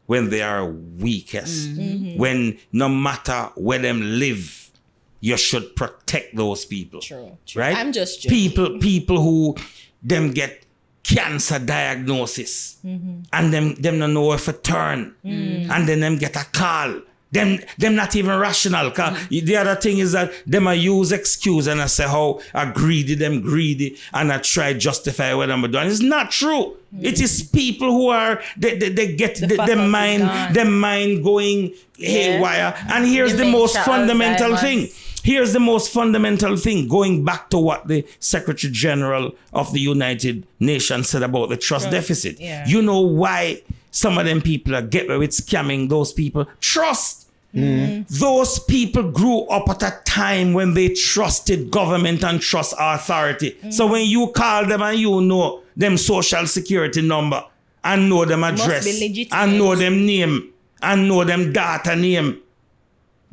when they are weakest. When no matter where them live, you should protect those people. True. Right? I'm just joking. People who them get cancer diagnosis and them don't know where to turn and then them get a call. Them not even rational. The other thing is that them I use excuse and I say how I greedy and I try justify what I'm doing. It's not true. It is people who are they get their mind going haywire. And here's the most fundamental thing. Here's the most fundamental thing, going back to what the Secretary General of the United Nations said about the trust deficit. Yeah. You know why some of them people are get away with scamming those people? Trust. Those people grew up at a time when they trusted government and trust authority. So when you call them and you know them social security number and know them address be legitimate. and know them name and know them data name,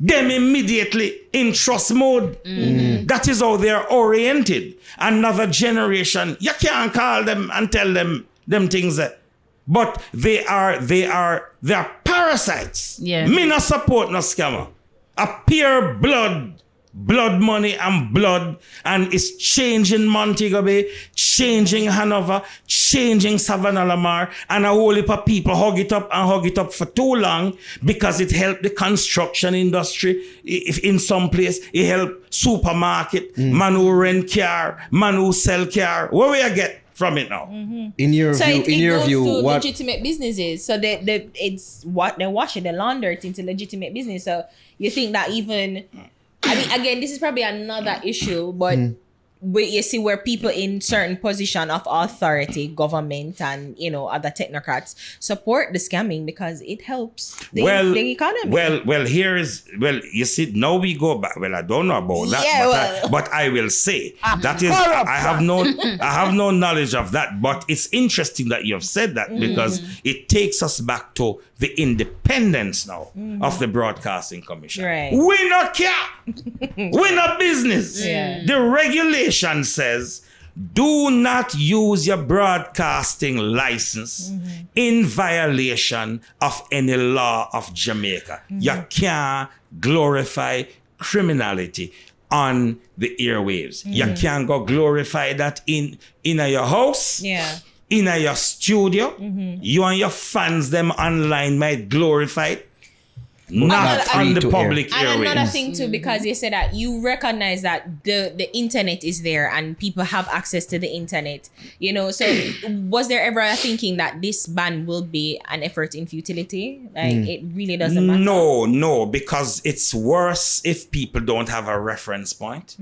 them immediately in trust mode. That is how they are oriented. Another generation, you can't call them and tell them things but they are parasites. Yeah. Me not support no scammer. A pure blood money and blood, and it's changing Montego Bay, changing Hanover, changing Savannah Lamar, and a whole heap of people hug it up for too long because it helped the construction industry. If in some place it helped supermarket, man who rent car, man who sell car. Where we get from it now? In your So view, it goes to what legitimate businesses. So it's what they wash it, they launder it into legitimate business. So you think that even, I mean, again, this is probably another issue, but you see where people in certain position of authority, government and, other technocrats support the scamming because it helps the economy. Well, you see, now we go back. Well, I don't know about that, Yeah, but I will say that is, I have no knowledge of that, but it's interesting that you have said that because it takes us back to the independence now of the Broadcasting Commission. Right. We not care. We not business. Yeah. The regulation says, do not use your broadcasting license in violation of any law of Jamaica. You can't glorify criminality on the airwaves. You can't go glorify that in your house. Yeah. In your studio. You and your fans them online might glorify it. Not on the public And another airwaves. thing too, because you said that you recognize that the internet is there and people have access to the internet, so was there ever a thinking that this ban will be an effort in futility? Like it really doesn't matter? No, because it's worse if people don't have a reference point.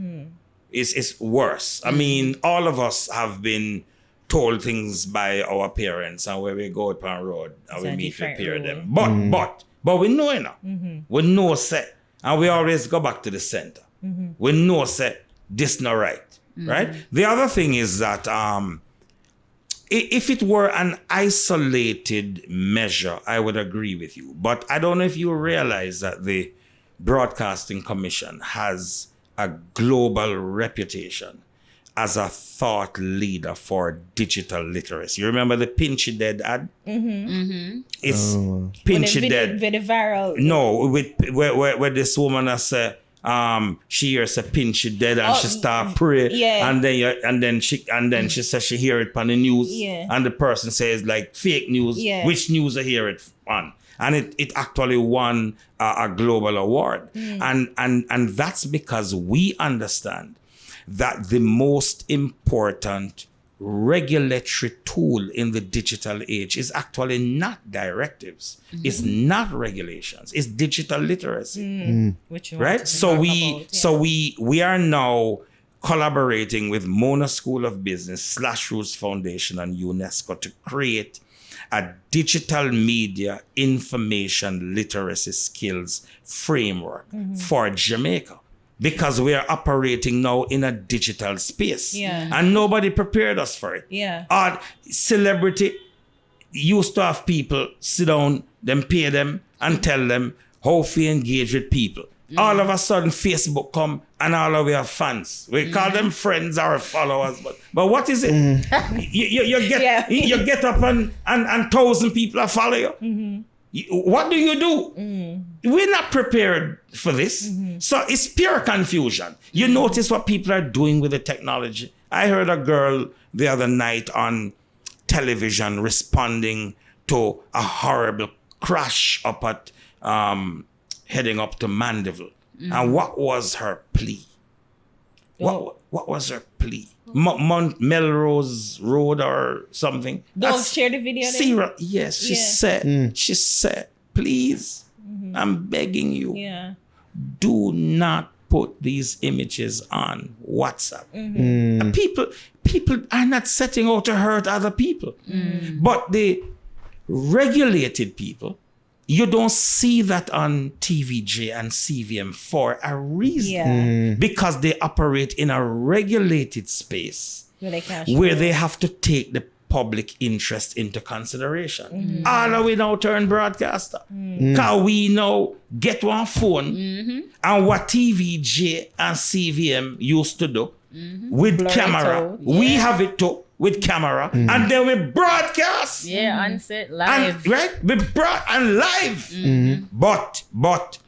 It's worse. I mean, all of us have been told things by our parents, and when we go up on road and we meet the pair of them. But we know enough. We know set, and we always go back to the center. We know set this not right, right? The other thing is that if it were an isolated measure, I would agree with you. But I don't know if you realize that the Broadcasting Commission has a global reputation as a thought leader for digital literacy. You remember the Pinchy Dead ad? It's Pinchy Dead. Very viral. No, where this woman has she hears a Pinchy Dead and she start pray, and then she says she hear it on the news, and the person says like fake news. Which news I hear it on? And it actually won a global award, and that's because we understand that the most important regulatory tool in the digital age is actually not directives, it's not regulations, it's digital literacy. Which right? So we are now collaborating with Mona School of Business, /Roots Foundation, and UNESCO to create a digital media information literacy skills framework for Jamaica, because we are operating now in a digital space. Yeah. And nobody prepared us for it. Yeah. Celebrity used to have people sit down, then pay them and tell them how to engage with people. All of a sudden, Facebook come and all of we have fans. We call them friends or followers, but what is it? You get up and 1,000 people are follow you. What do you do? We're not prepared for this. So it's pure confusion. You notice what people are doing with the technology. I heard a girl the other night on television responding to a horrible crash up at heading up to Mandeville. And what was her plea? What was her plea? Melrose Road or something? Don't share the video. Sarah, yes, she said, please, I'm begging you, do not put these images on WhatsApp. And people are not setting out to hurt other people. But the regulated people, you don't see that on TVJ and CVM for a reason. Because they operate in a regulated space where they have to take the public interest into consideration. All of we now turn broadcaster. Because we now get one phone and what TVJ and CVM used to do with Blur camera. We have it too. With camera, and then we broadcast. And set live. We brought and live. But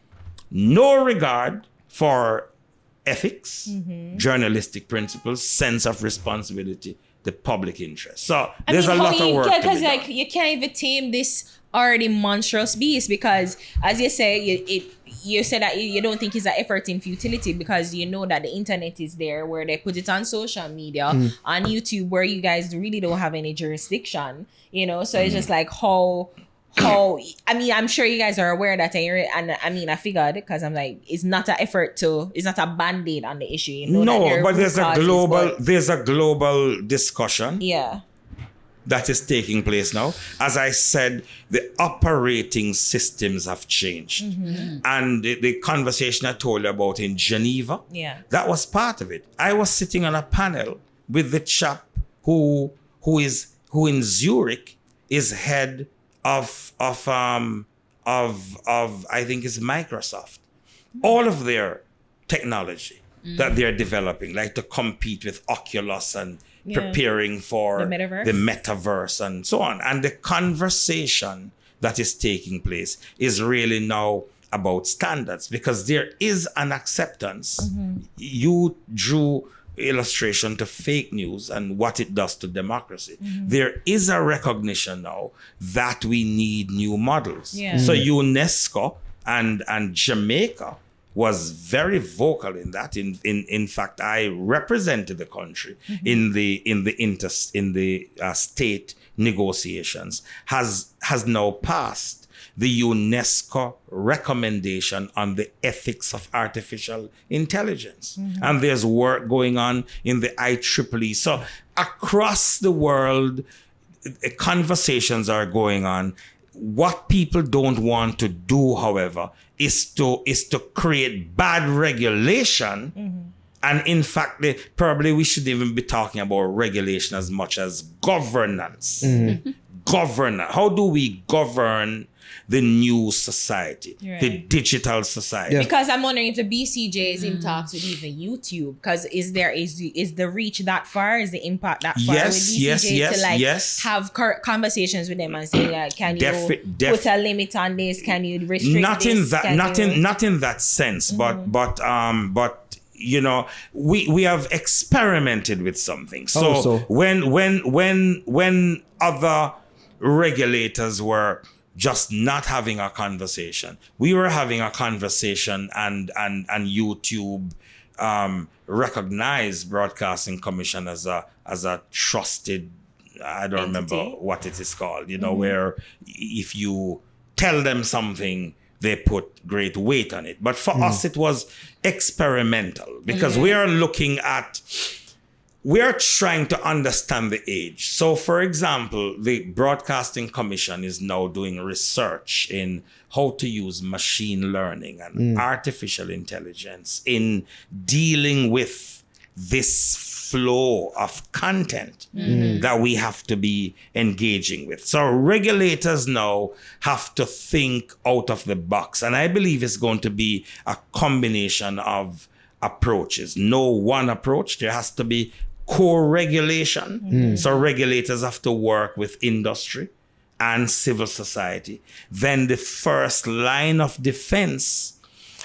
no regard for ethics, journalistic principles, sense of responsibility, the public interest. So there's a lot of work to be done. Like you can't even tame this already monstrous beast, because as you say, you said that you don't think it's an effort in futility, because you know that the internet is there, where they put it on social media, on YouTube, where you guys really don't have any jurisdiction, you know. So it's just like how I mean, I'm sure you guys are aware that, and I mean, I figured, because I'm like, it's not a band-aid on the issue, you know. No, but there's a global discussion. Yeah. That is taking place now. As I said, the operating systems have changed. And the conversation I told you about in Geneva, that was part of it. I was sitting on a panel with the chap who in Zurich is head of I think it's Microsoft. All of their technology that they're developing, like to compete with Oculus and preparing for the metaverse and so on. And the conversation that is taking place is really now about standards, because there is an acceptance. You drew illustration to fake news and what it does to democracy. There is a recognition now that we need new models. So UNESCO and Jamaica was very vocal in that. In fact, I represented the country in the state negotiations. Has now passed the UNESCO recommendation on the ethics of artificial intelligence, and there's work going on in the IEEE. So across the world, conversations are going on. What people don't want to do, however, is to create bad regulation. And in fact, probably we should even be talking about regulation as much as governance. Governance. How do we govern the new society, the digital society? Because I'm wondering if the BCJ is in talks with even YouTube, because is the reach that far? Is the impact that far with BCJ to have conversations with them and say, can you put a limit on this? Can you restrict not in that sense, but you know, we have experimented with something. So when other regulators were just not having a conversation, we were having a conversation, and YouTube recognized Broadcasting Commission as a trusted, I don't remember what it is called, you know, where if you tell them something, they put great weight on it. But for us, it was experimental because we are trying to understand the age. So, for example, the Broadcasting Commission is now doing research in how to use machine learning and artificial intelligence in dealing with this flow of content that we have to be engaging with. So regulators now have to think out of the box. And I believe it's going to be a combination of approaches. No one approach. There has to be co-regulation. So regulators have to work with industry and civil society. Then the first line of defense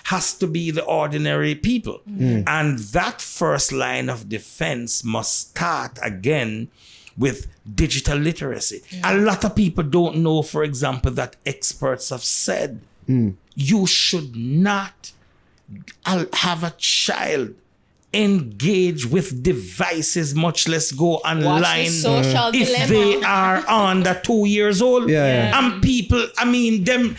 has to be the ordinary people. And that first line of defense must start again with digital literacy. A lot of people don't know, for example, that experts have said you should not have a child engage with devices, much less go online if they are under 2 years old. And people, I mean, them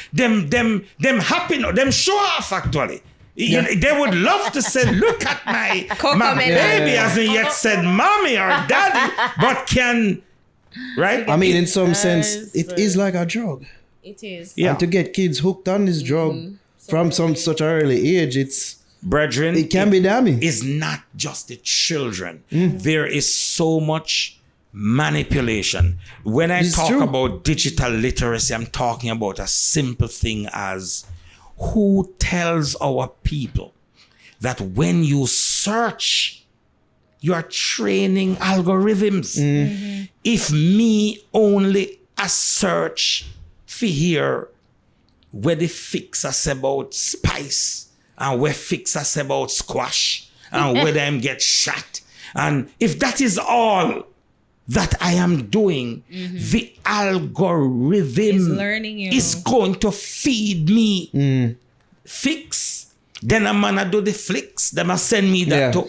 happy, them show off actually. You know, they would love to say, look at my baby hasn't yet said mommy or daddy, but can, right? I mean, in some sense, it is like a drug. It is. And to get kids hooked on this drug from such an early age, brethren, it can be damning. It's not just the children. There is so much manipulation. When I talk about digital literacy, I'm talking about a simple thing as who tells our people that when you search, you are training algorithms. If me only a search for here where the fix us about spice and where fix us about squash and where them get shot. And if that is all that I am doing, the algorithm is going to feed me fix. Then I'm gonna do the flicks. They must send me that too.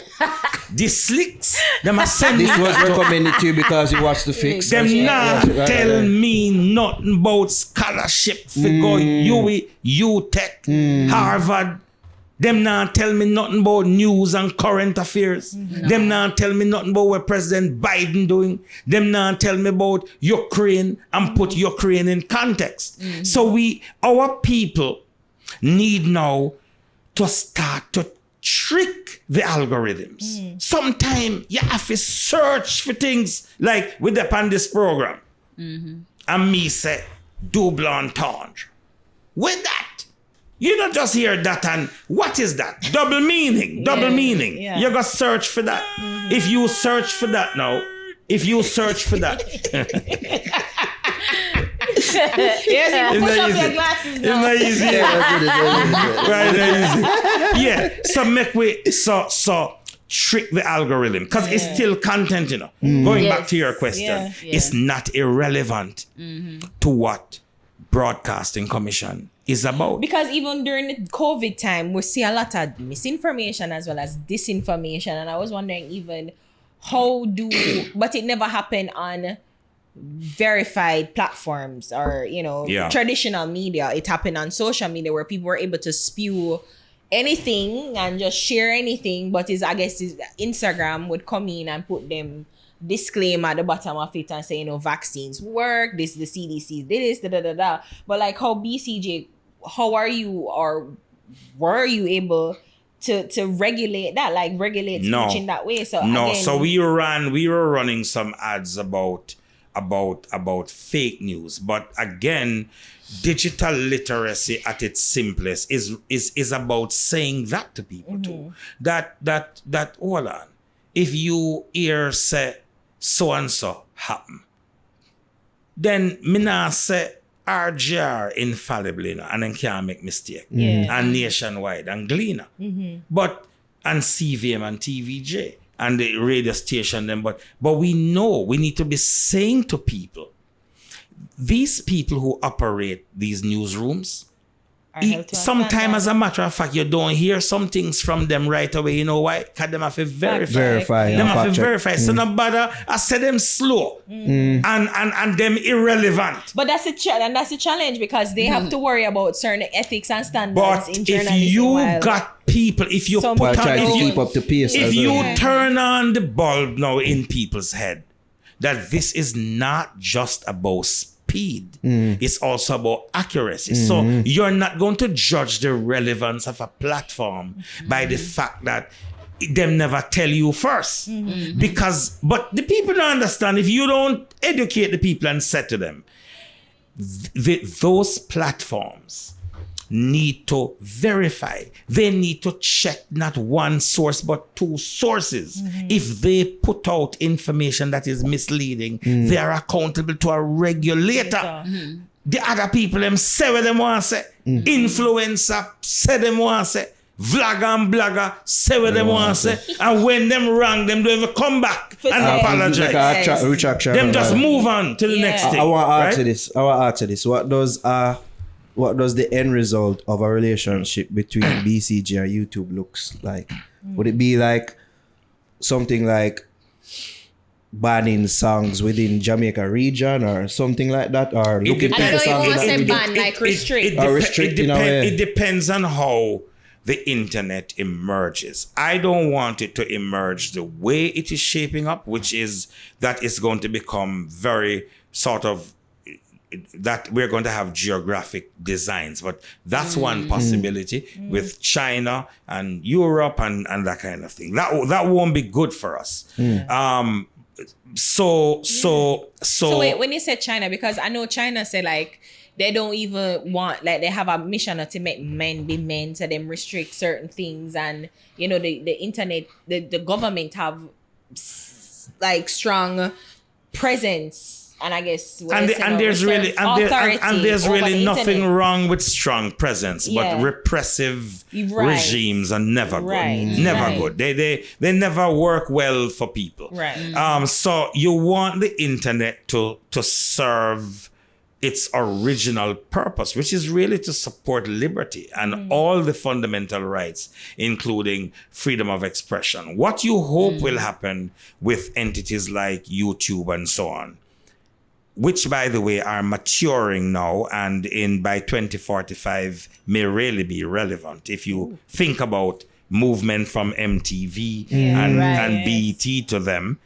The slicks. They must send me that. This was recommended to you because you watched the fix. Them tell me nothing about scholarship for go UWI, UTech, Harvard. Them not tell me nothing about news and current affairs. Them not tell me nothing about what President Biden doing. Them not tell me about Ukraine and put Ukraine in context. So our people need now to start to trick the algorithms. Sometimes you have to search for things like with upon this program. And me say, double entendre. With that, you don't just hear that and what is that? Double meaning, double meaning. You got to search for that. If you search for that now, if you search for that. Yes, push up your glasses now. It's not easy. Yeah, so make we so trick the algorithm because it's still content, you know. Going back to your question, it's not irrelevant to what Broadcasting Commission is about. Because even during the COVID time, we see a lot of misinformation as well as disinformation. And I was wondering even but it never happened on verified platforms or, traditional media. It happened on social media where people were able to spew anything and just share anything. But I guess Instagram would come in and put them disclaimer at the bottom of it and say, vaccines work, this the CDC did this, da. But like how BCJ, how are you or were you able to regulate that, like regulate speech in that way? So we were running some ads about fake news, but again, digital literacy at its simplest is about saying that to people too. That hold on, if you hear say so and so happen, then me nah say RGR infallibly, and then can't make mistake. And nationwide and Gleaner, but and CVM and TVJ and the radio station them, but we know we need to be saying to people, these people who operate these newsrooms Sometimes, as a matter of fact, you don't hear some things from them right away. You know why? Because them have to verify. Them have to verify. So no bother. I said them slow and them irrelevant. But that's the challenge because they have to worry about certain ethics and standards but in journalism. if you got people, if you Some put people on, try to keep up the pace. if you turn on the bulb now in people's head, that this is not just about speed, it's also about accuracy. So you're not going to judge the relevance of a platform by the fact that them never tell you first. But the people don't understand. If you don't educate the people and say to them, those platforms need to verify. They need to check not one source but two sources. If they put out information that is misleading, they are accountable to a regulator. The other people them say what them want to say. Influencer say them want to say. Vlogger and blogger say what them want to say. And when them wrong, them don't even come back and apologize. Them just move on to the next thing. I want to ask you this. What does the end result of a relationship between BCG and YouTube looks like? Would it be like something like banning songs within Jamaica region or something like that? Or looking I don't know, songs you want to say that ban, like restrict. It depends on how the internet emerges. I don't want it to emerge the way it is shaping up, which is that it's going to become very sort of that we're going to have geographic designs, but that's one possibility with China and Europe and that kind of thing. That won't be good for us. So wait, when you said China, because I know China said like they don't even want, like they have a mission to make men be men, so them restrict certain things, and you know the internet, the government have like strong presence. And I guess there's really nothing wrong with strong presence, but repressive regimes are never good. Never good. They never work well for people. So you want the internet to serve its original purpose, which is really to support liberty and all the fundamental rights, including freedom of expression. What you hope will happen with entities like YouTube and so on, which, by the way, are maturing now and by 2045 may really be relevant. If you think about movement from MTV and BET to them,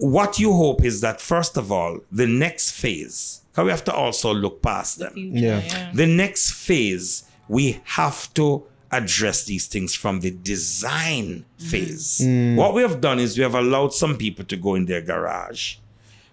what you hope is that, first of all, the next phase, because we have to also look past them. The next phase, we have to address these things from the design phase. What we have done is we have allowed some people to go in their garage,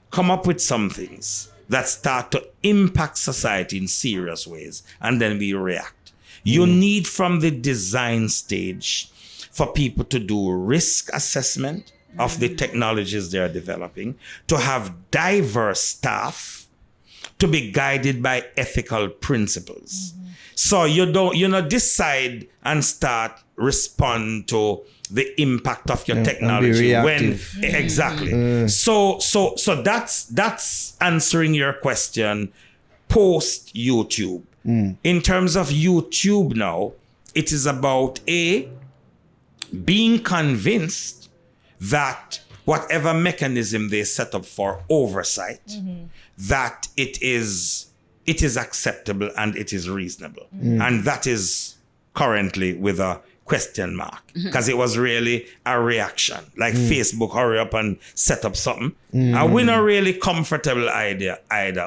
come up with some things that start to impact society in serious ways, and then we react. You need from the design stage for people to do risk assessment of the technologies they are developing, to have diverse staff, to be guided by ethical principles. So you don't decide and start respond to the impact of your technology when exactly. So that's answering your question post YouTube. In terms of YouTube now, it is about being convinced that whatever mechanism they set up for oversight, that it is acceptable and it is reasonable. And that is currently with a question mark, because it was really a reaction. Like Facebook, hurry up and set up something. And we're not really comfortable either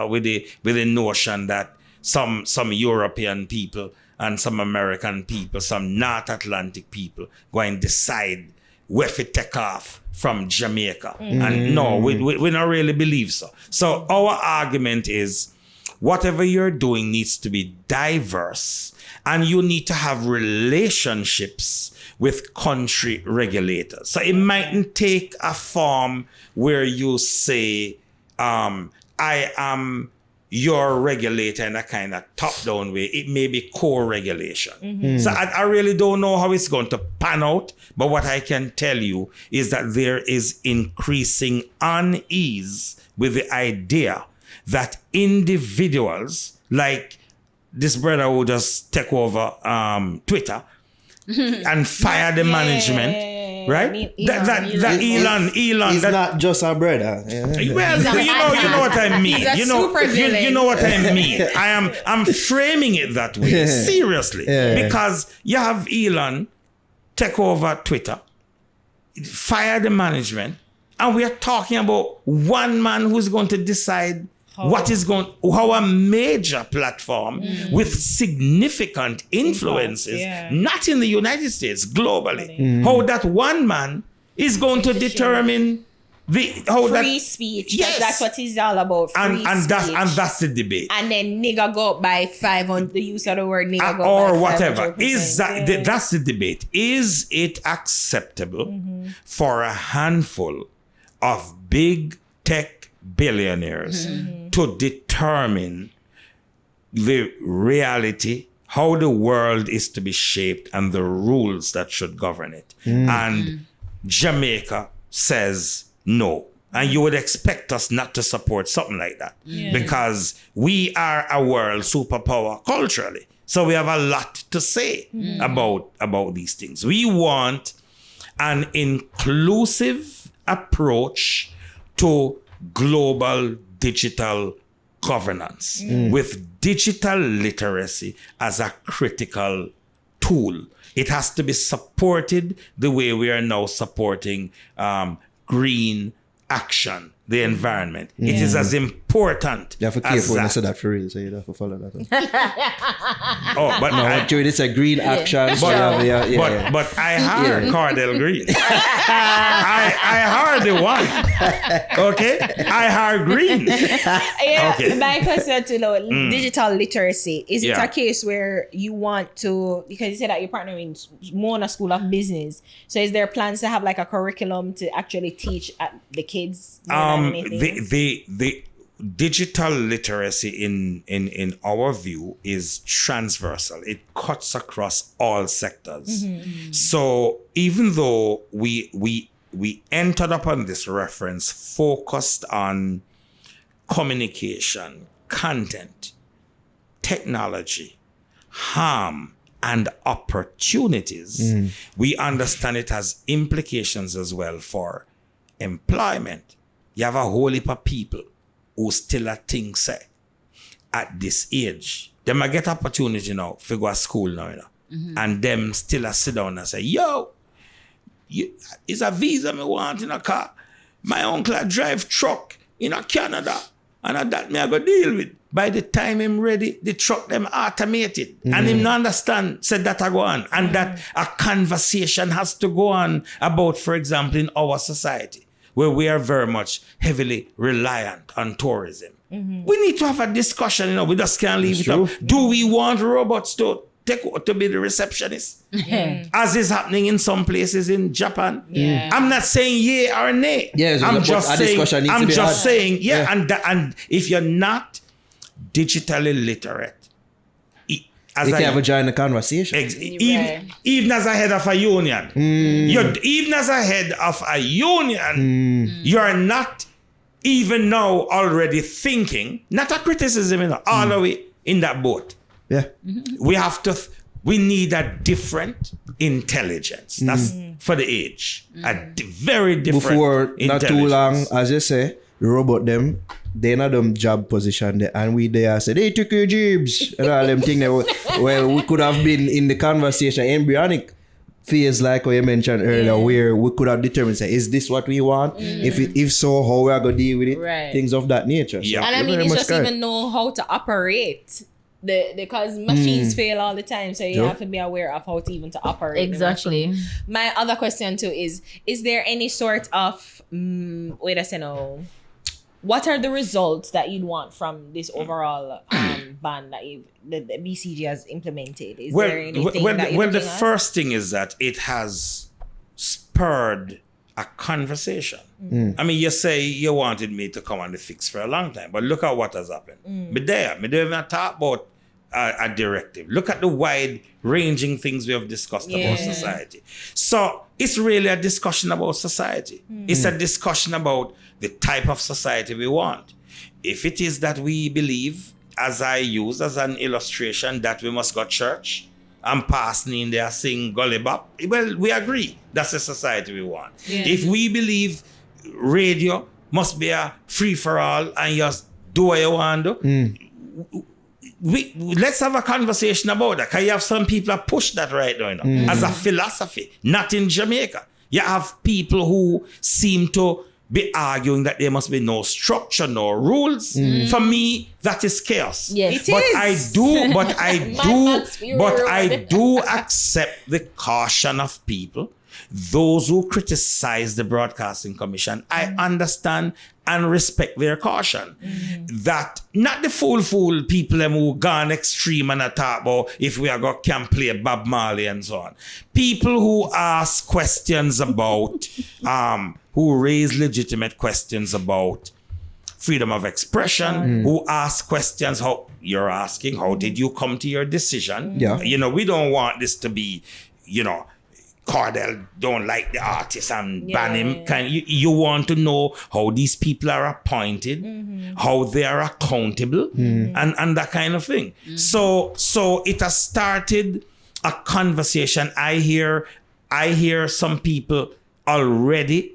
with the notion that some European people and some American people, some North Atlantic people go and decide where to take off from Jamaica. And no, we don't really believe so. So our argument is whatever you're doing needs to be diverse, and you need to have relationships with country regulators. So it mightn't take a form where you say, I am your regulator in a kind of top-down way. It may be co-regulation. So I really don't know how it's going to pan out, but what I can tell you is that there is increasing unease with the idea that individuals, like this brother will just take over Twitter and fire the management, right? Elon. He's not just a brother. Well, you know what I mean. You know what I mean. I'm framing it that way, seriously, because you have Elon take over Twitter, fire the management, and we are talking about one man who's going to decide how a major platform with significant influences, not in the United States, globally, how that one man is going to determine free speech. Yes, that's what it's all about. And that's the debate. And then nigga go up by 500. The use of the word nigga go or by whatever. 500%. Is that's the debate? Is it acceptable for a handful of big tech billionaires to determine the reality, how the world is to be shaped, and the rules that should govern it? And Jamaica says no. And you would expect us not to support something like that because we are a world superpower culturally. So we have a lot to say about these things. We want an inclusive approach to global digital governance with digital literacy as a critical tool. It has to be supported the way we are now supporting green action, the environment. It is as important. You have to be careful when I say that for real, so you have to follow that up. But no, actually, it's a green action. But I heard Cordel Green. I heard the one. Okay, I heard green. Okay. My question to digital literacy, is it a case where you want to, because you said that you're partnering Mona School of Business, so is there plans to have like a curriculum to actually teach the kids? The digital literacy in our view is transversal. It cuts across all sectors. So even though we entered upon this reference focused on communication, content, technology, harm, and opportunities, we understand it has implications as well for employment. You have a whole heap of people who still a think say at this age, they might get opportunity now to go to school now, and them still a sit down and say, yo, it's a visa me want in a car. My uncle a drive truck in a Canada, and that me I go deal with. By the time I'm ready, the truck them automated. And him not understand, said that I go on. And that a conversation has to go on about, for example, in our society, where we are very much heavily reliant on tourism. We need to have a discussion, we just can't leave it up. Do we want robots to be the receptionist? As is happening in some places in Japan. I'm not saying yay or nay. I'm just saying, and if you're not digitally literate, you can have a join the conversation. Even as a head of a union, you're not even now already thinking, not a criticism, all the way in that boat. We need a different intelligence. That's for the age. Very different Before intelligence. Not too long, as you say, the robot them, they in them job position there, and we there said, they took your jobs. And all them things. Well, we could have been in the conversation, embryonic phase, like what you mentioned earlier, where we could have determined, say, is this what we want? If so, how we are going to deal with it? Things of that nature. So, and I mean, it's just even know how to operate. Because machines fail all the time, so you have to be aware of how to even to operate. Exactly. My other question too is there any sort of what are the results that you'd want from this overall ban that the BCG has implemented? Is there anything that you're the first thing is that it has spurred a conversation. I mean, you say you wanted me to come on the fix for a long time, but look at what has happened. Me don't even talk about a directive. Look at the wide-ranging things we have discussed about society. So it's really a discussion about society. It's a discussion about the type of society we want. If it is that we believe as I use as an illustration, that we must go church and passing in there sing gully bop. Well, we agree. That's the society we want. Yeah. If we believe radio must be a free for all and just do what you want to do, let's have a conversation about that. Because you have some people that push that right now, as a philosophy, not in Jamaica. You have people who seem to be arguing that there must be no structure, no rules. For me, that is chaos. Yes. It But is. I do accept the caution of people, those who criticize the Broadcasting Commission. I understand and respect their caution. That not the fool people them who gone extreme and talk about if we are going to can play Bob Marley and so on. People who ask questions about, who raise legitimate questions about freedom of expression, who ask questions how you're asking, how did you come to your decision? Yeah. You know, we don't want this to be, you know, Cordel don't like the artist and ban him. You want to know how these people are appointed, how they are accountable, and that kind of thing. So it has started a conversation. I hear some people already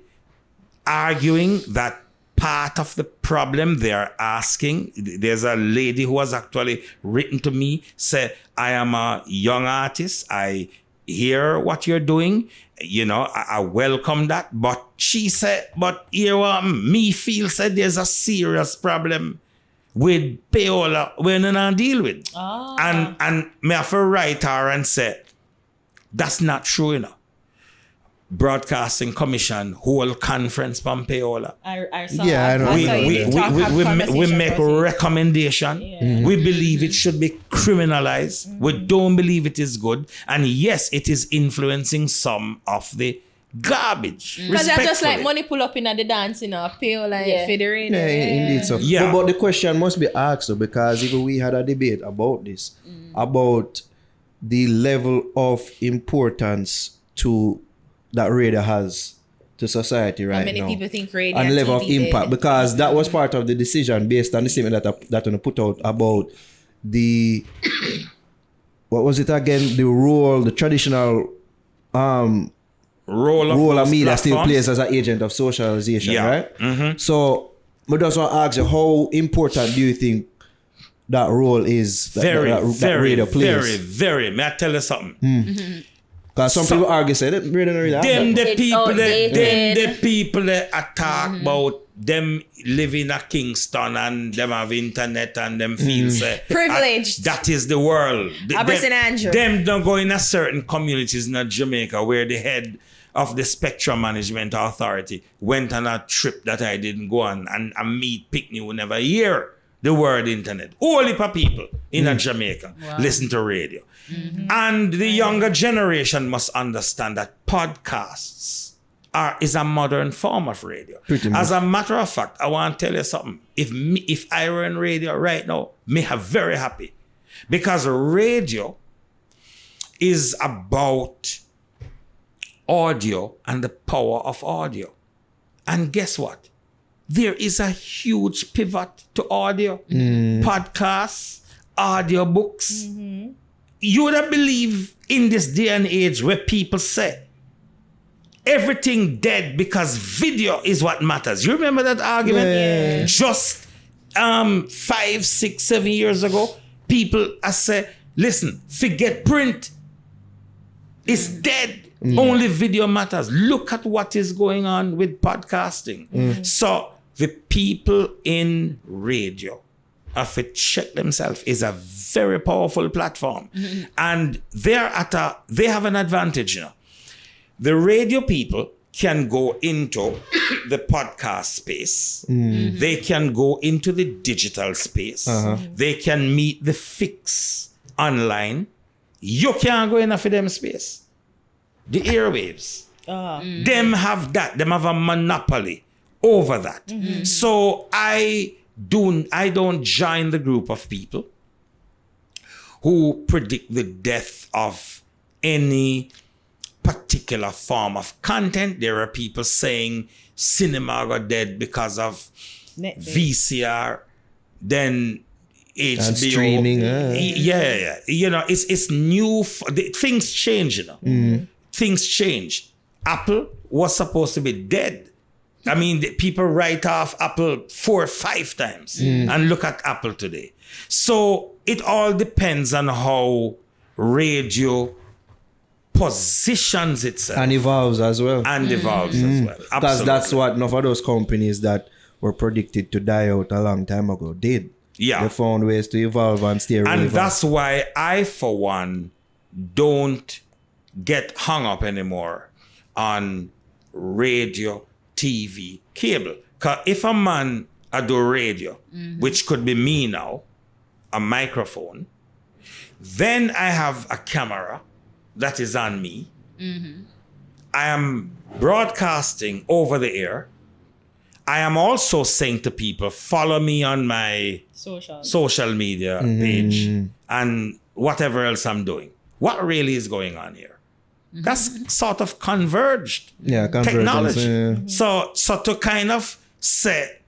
arguing that part of the problem they're asking. There's a lady who has actually written to me, say, I am a young artist. I hear what you're doing, you know, I welcome that. But she said, but here what me feel said there's a serious problem with payola we're not deal with. And me have to write her and say, that's not true, you know. Broadcasting Commission whole conference on payola. Yeah, I know. We make recommendation. We believe it should be criminalized. We don't believe it is good. And yes, it is influencing some of the garbage. Because they're just like money pull up in the dance, you know, payola federated. Yeah, indeed. So, Yeah. but the question must be asked, though, because even we had a debate about this, about the level of importance to that radio has to society right now. How many people think radio and level of TV impact, because that was part of the decision based on the statement that I put out about the what was it again? The role, the traditional role of media still plays as an agent of socialization, right? So, I just want to ask you, how important do you think that role is? That radio plays? Very. May I tell you something? Because some people argue, say that radio don't really have Them that. the people that attack about them living in Kingston and them have internet and them feel say privileged. That is the world. Andrew. Them don't go in a certain communities in Jamaica where the head of the Spectrum Management Authority went on a trip that I didn't go on and meet Pickney who never hear the word internet. All heap of people in Jamaica listen to radio. And the younger generation must understand that podcasts is a modern form of radio. As a matter of fact, I want to tell you something. If I were in radio right now, me have very happy. Because radio is about audio and the power of audio. And guess what? There is a huge pivot to audio. Podcasts, audio books. You would believe in this day and age where people say everything dead because video is what matters. You remember that argument? Yeah. Just 5, 6, 7 years ago, people say, listen, forget print. It's dead. Only video matters. Look at what is going on with podcasting. So the people in radio have to check themselves. Is a very powerful platform. And they have an advantage now. The radio people can go into the podcast space. They can go into the digital space. They can meet the fix online. You can't go in for them space. The airwaves. Them have that. Them have a monopoly over that. So I don't join the group of people who predict the death of any particular form of content. There are people saying cinema got dead because of VCR. Then HBO. And streaming. Yeah. You know, it's new. Things change, you know. Things change. Apple was supposed to be dead. I mean, people write off Apple 4 or 5 times and look at Apple today. So it all depends on how radio positions itself. And evolves as well. And evolves as well. Because Absolutely. that's what enough of those companies that were predicted to die out a long time ago did. Yeah. They found ways to evolve and stay relevant. And that's why I, for one, don't get hung up anymore on radio, TV, cable. Because if a man do radio, which could be me now, a microphone, then I have a camera that is on me. I am broadcasting over the air. I am also saying to people, follow me on my social media page and whatever else I'm doing. What really is going on here? That's sort of converged technology. So to kind of say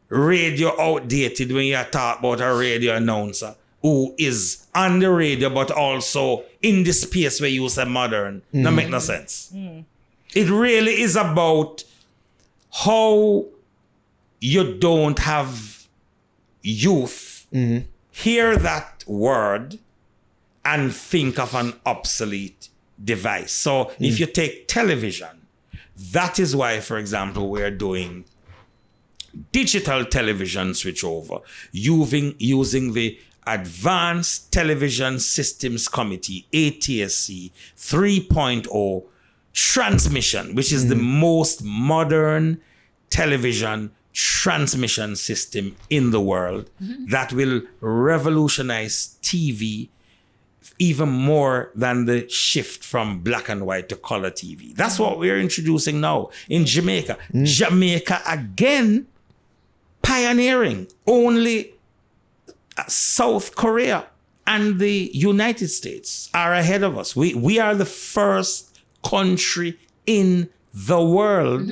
radio outdated when you talk about a radio announcer who is on the radio but also in the space where you say modern, no make no sense. It really is about how you don't have youth hear that word and think of an obsolete device. So if you take television, that is why, for example, we're doing digital television switchover using the Advanced Television Systems Committee, ATSC 3.0 transmission, which is the most modern television transmission system in the world that will revolutionize TV even more than the shift from black and white to color TV. That's what we're introducing now in Jamaica. Jamaica again pioneering. Only South Korea and the United States are ahead of us. We are the first country in the world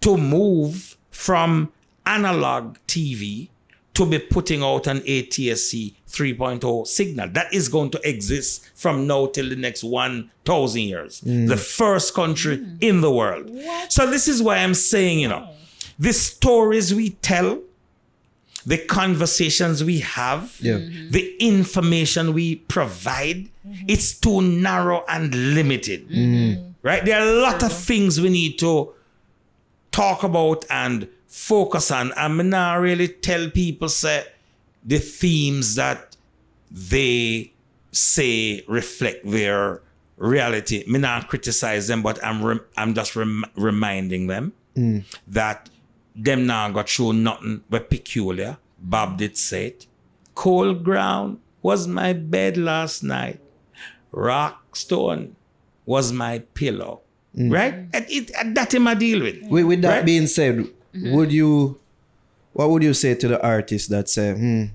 to move from analog TV to be putting out an ATSC 3.0 signal. That is going to exist from now till the next 1,000 years. The first country in the world. So this is why I'm saying, you know, the stories we tell, the conversations we have, the information we provide, it's too narrow and limited. Right? There are a lot of things we need to talk about and focus on. And not really tell people say the themes that they say reflect their reality. Me not criticize them, but I'm just reminding them that them now got through nothing but peculiar. Bob did say it. Cold ground was my bed last night. Rock stone was my pillow. Right? And that him I deal with. With that being said, what would you say to the artists that say,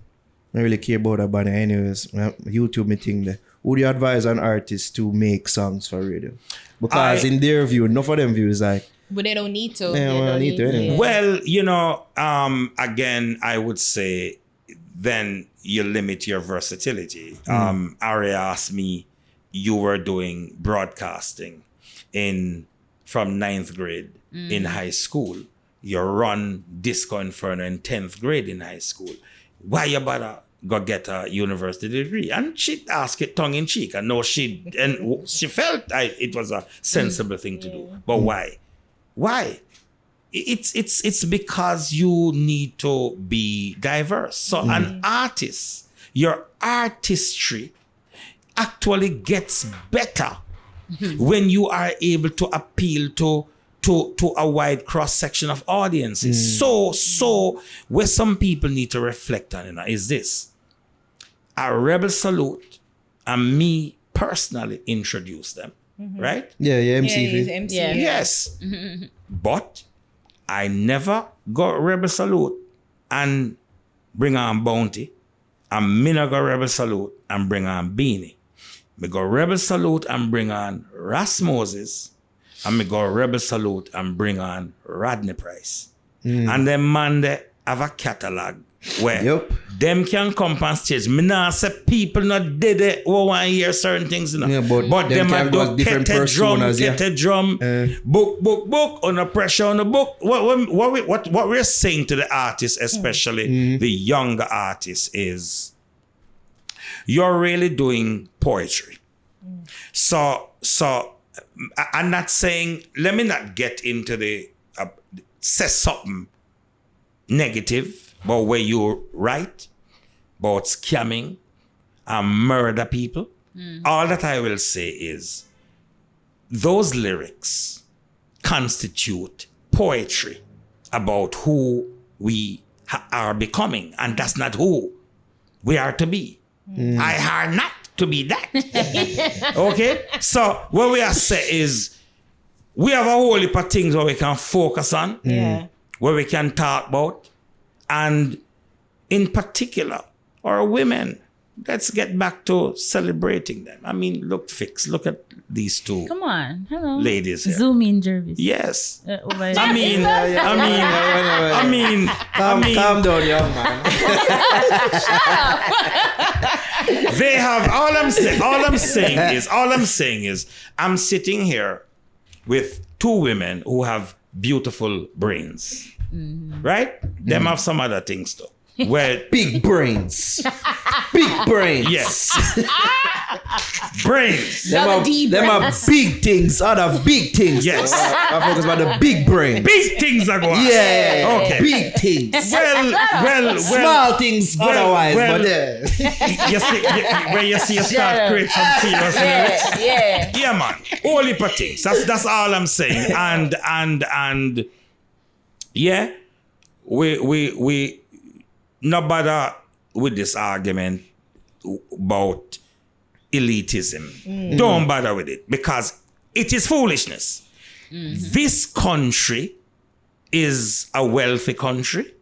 I really care about that band anyways, YouTube me thing there. Would you advise an artist to make songs for radio? Because in their view, enough of them views like, but they don't need to. They don't need to anyway. Well, you know, again, I would say then you limit your versatility. Ari asked me, you were doing broadcasting from 9th grade in high school. You run Disco Inferno in 10th grade in high school. Why you better go get a university degree? And she asked it tongue in cheek. I know she felt it was a sensible thing to do. But why? Why? It's because you need to be diverse. So an artist, your artistry actually gets better when you are able to appeal to a wide cross section of audiences. So where some people need to reflect on is this. A Rebel Salute and me personally introduced them. Right? Yeah, MC. Yeah, he's MC. Yeah. Yes. But I never got Rebel Salute and bring on Bounty. And me not go Rebel Salute and bring on Beanie. Me go Rebel Salute and bring on Ras Moses. And me go Rebel Salute and bring on Rodney Price. And then man, have a catalog where Yep. them can come on stage. Me nah say people not did it who want to hear certain things, you know. Yeah, but them them can a go do as different tete drum, personas, yeah. tete drum, book, under pressure on the book. What we're saying to the artists, especially the younger artists, is you're really doing poetry. So I'm not saying, let me not get into the say something negative about where you write about scamming and murder people. All that I will say is those lyrics constitute poetry about who we are becoming, and that's not who we are to be. I are not to be that. Okay? So what we are saying is we have a whole heap of things where we can focus on, where we can talk about, and in particular, our women. Let's get back to celebrating them. I mean, look at these two Come on. Hello. ladies here. Zoom in, Jervis. Yes. Over I mean, Calm down, young man. they have all I'm saying is I'm sitting here with two women who have beautiful brains. Right? Them have some other things too. Well, Big brains. Big brains. yes. Brains. Them Not the are brains. big things, other big things. Yes. I focus on the big brain. Big things are going on. Yeah. Okay. Big things. Well. Small things otherwise, but yeah. You see you start creating some serious lyrics. Yeah. Yeah, man. All heap of things. That's all I'm saying. And yeah, we not bother with this argument about elitism. Don't bother with it because it is foolishness. This country is a wealthy country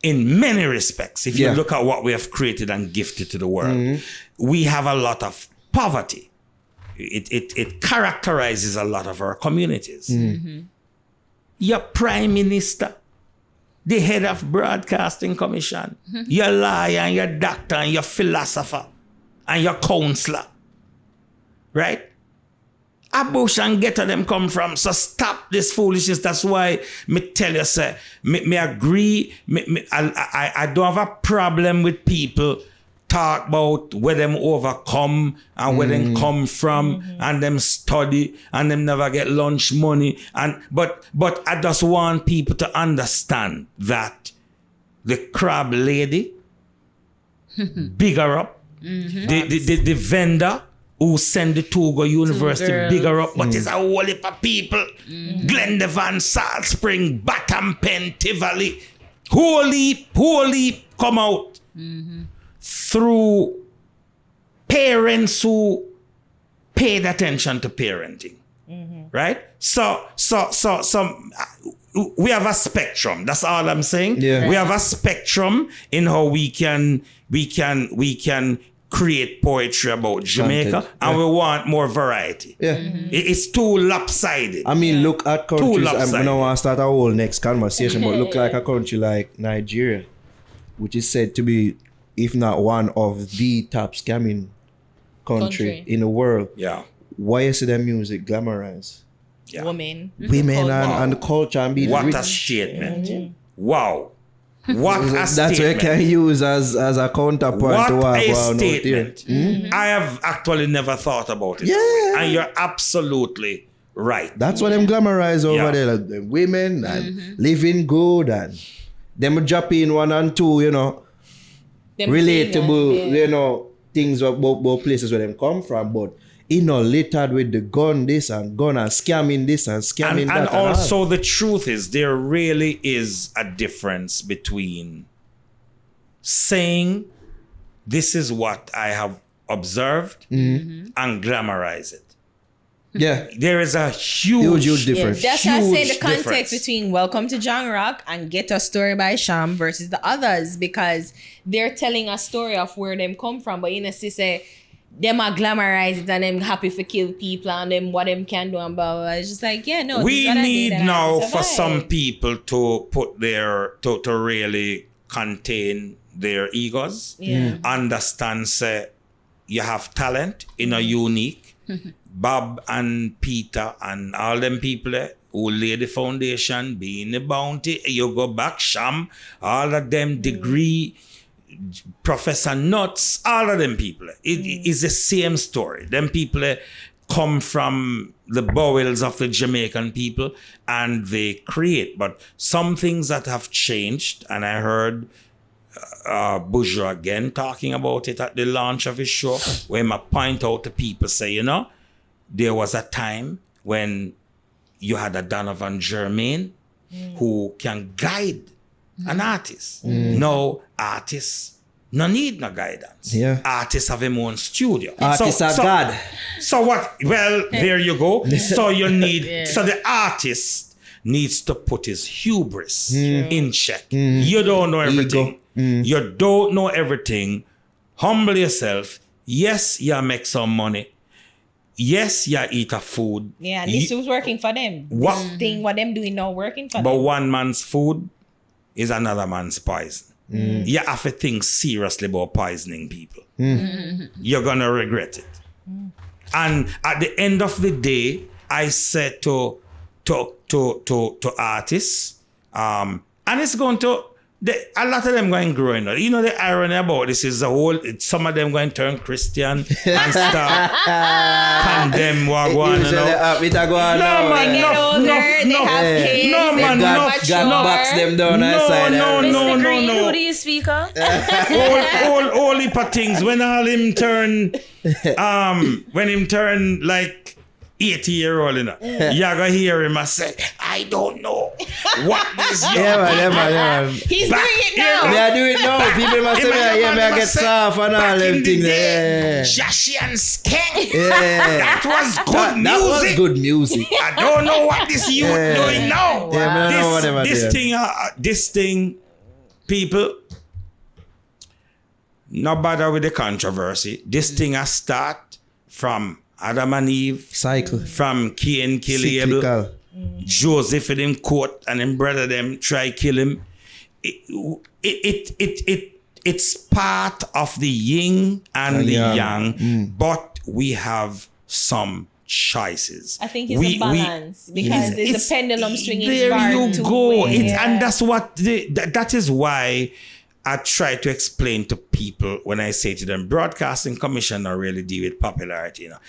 in many respects. If you look at what we have created and gifted to the world, we have a lot of poverty. It characterizes a lot of our communities. Your prime minister, the head of Broadcasting Commission, your lawyer and your doctor and your philosopher and your counselor, right? A bush and ghetto them come from. So stop this foolishness. That's why me tell you, sir, me agree. I don't have a problem with people talk about where them overcome and where them come from and them study and them never get lunch money. But I just want people to understand that the crab lady, bigger up, the vendor who send the Togo University, bigger up, but it's a whole heap of people. Glendevon, Salt Spring, Batam, Pen, Tivoli, whole heap come out. Through parents who paid attention to parenting, right? So we have a spectrum. That's all I'm saying. Yeah. We have a spectrum in how we can create poetry about Jamaica, Content, and we want more variety. Yeah. It's too lopsided. I mean, look at countries. I lopsided. don't want to start a whole next conversation, but look like a country like Nigeria, which is said to be, if not one of the top scamming country in the world. Yeah. Why is their music glamorized? Yeah. Women And the culture and being What rich. a statement. Wow. What a That's what you statement. can use as a counterpoint What to what a go on out here. statement. I have actually never thought about it. Yeah. And you're absolutely right. That's what them glamorize over Yeah. there. Like the women and living good and them dropping 1 and 2, you know, Them relatable, thing, you know, things about places where them come from, but you know, littered with the gun this and gun and scamming this and scamming And that. also the truth is there really is a difference between saying this is what I have observed and glamorize it. Yeah, There is a huge difference. That's why I say the Huge context difference. between Welcome to John Rock and Get a Story by Sham versus the others, because they're telling a story of where them come from. But you know, say them are glamorize it and them happy for kill people and them what them can do and blah, blah, blah. It's just like, yeah, no. We need now for survive. some people to put their, to really contain their egos. Yeah. Understand, say, you have talent in a unique. Bob and Peter and all them people who lay the foundation, being the bounty, you go back, Sham, all of them degree, Professor Nuts, all of them people. It is the same story. Them people come from the bowels of the Jamaican people and they create. But some things that have changed, and I heard Bourgeois again talking about it at the launch of his show, where I point out to people, say, you know, there was a time when you had a Donovan Germain who can guide an artist. Now, artists no need no guidance. Yeah. Artists have their own studio. Artists are God. So what? Well, there you go. So you need, so the artist needs to put his hubris in check. You don't know everything. You don't know everything. Humble yourself. Yes, you make some money. Yes, you eat a food. Yeah, and this was working for them. This thing, what them doing now, working for But them. one man's food is another man's poison. You have to think seriously about poisoning people. You're going to regret it. And at the end of the day, I said to artists, and it's going to, a lot of them going growing up. You know, the irony about this is some of them going to turn Christian and start condemn what go on. Usually, it a go on now. They get older, they have kids, No, they man, got no, mature. God backs them down and side. Mr. Green, who do you speak of? all heap of things. When all him turn, when him turn like 80-year-old, you know, you're gonna hear him say, I don't know what this young Yeah, man. He's doing it now. Me I do it now. People must say, yeah, me I get soft and all them things. Yeah. Jashi and Skeng. Yeah. That was good music. That was good music. I don't know what this youth doing now. Yeah, me I know what them are this doing. this thing, people, no bother with the controversy. This thing has start from Adam and Eve, Cycle. from Cain kill Abel, Cyclical. Joseph in him court and him brother them try kill him. It's part of the yin and the yang, but we have some choices. I think it's a balance because there's a pendulum swinging there far you too go. way. And that's what that is why I try to explain to people when I say to them, Broadcasting Commission don't really deal with popularity. You know,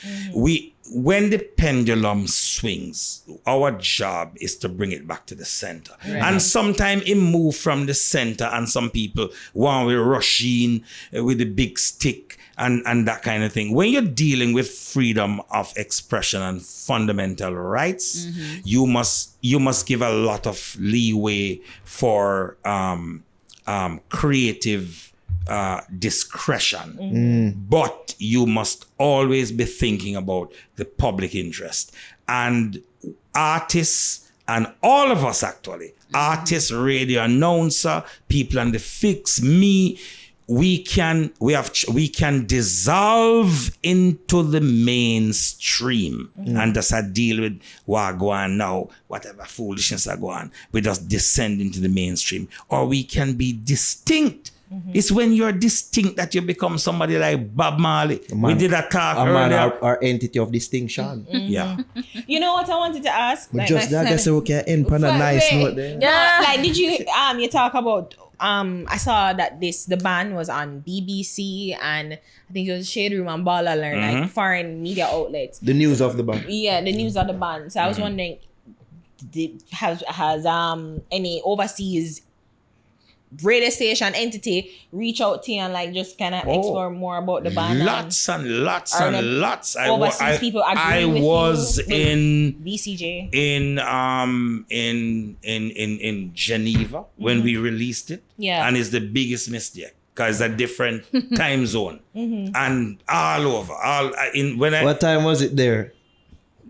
when the pendulum swings, our job is to bring it back to the center. And sometimes it move from the center, and some people want to rush in with the big stick and that kind of thing. When you're dealing with freedom of expression and fundamental rights, you must give a lot of leeway for creative discretion, but you must always be thinking about the public interest. And artists, and all of us actually, artists, radio announcer, people on the fix, me, we can dissolve into the mainstream and just deal with what go on now, whatever foolishness are going on. We just descend into the mainstream. Or we can be distinct. It's when you're distinct that you become somebody like Bob Marley. We did a talk earlier. Our entity of distinction. Yeah. You know what I wanted to ask? But just that, I guess we can end on a nice note there. Yeah. Like, did you you talk about I saw that the ban was on BBC and I think it was Shade Room and Ball Alert, like foreign media outlets. The news of the ban. Yeah, the news of the ban. So I was wondering, has any overseas radio station entity reach out to you and like just kind of explore more about the ban? Lots and lots and lots. Overseas people agree with was you, in BCJ in Geneva when we released it. Yeah. And it's the biggest mistake because it's a different time zone and all over. What time was it there?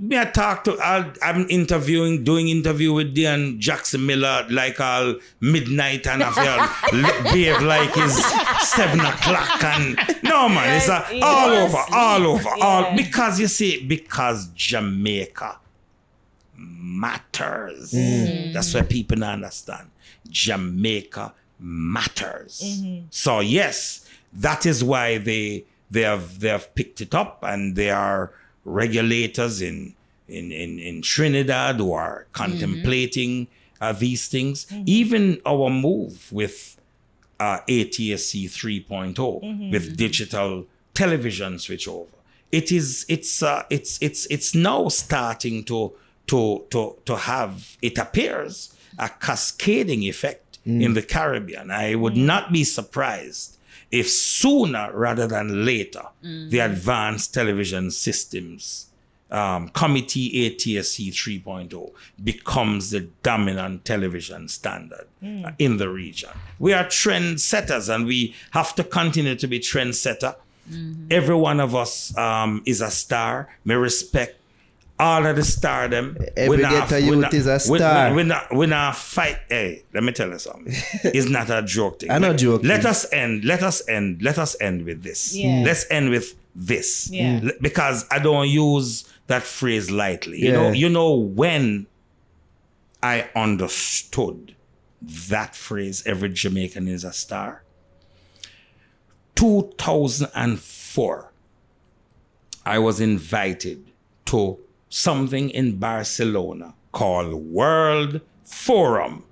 me I talk to, I'm doing interview with Dan Jackson Miller like all midnight and I feel behave like it's 7 o'clock and no man, it's all over, because you see, because Jamaica matters. That's what people don't understand. Jamaica matters. So yes, that is why they have picked it up, and there are regulators in Trinidad who are contemplating these things. Even our move with ATSC 3.0 with digital television switchover, it's now starting to have, it appears, a cascading effect in the Caribbean. I would not be surprised if sooner rather than later the Advanced Television Systems Committee ATSC 3.0 becomes the dominant television standard in the region. We are trendsetters, and we have to continue to be trendsetter. Every one of us is a star. May respect all of the stardom. Every ghetto youth is a star. We not fight. Hey, let me tell you something. It's not a joke thing. I'm not joking. Let us end with this. Yeah. Let's end with this. Yeah. Because I don't use that phrase lightly. Yeah. You know when I understood that phrase, every Jamaican is a star? 2004, I was invited to something in Barcelona called World Forum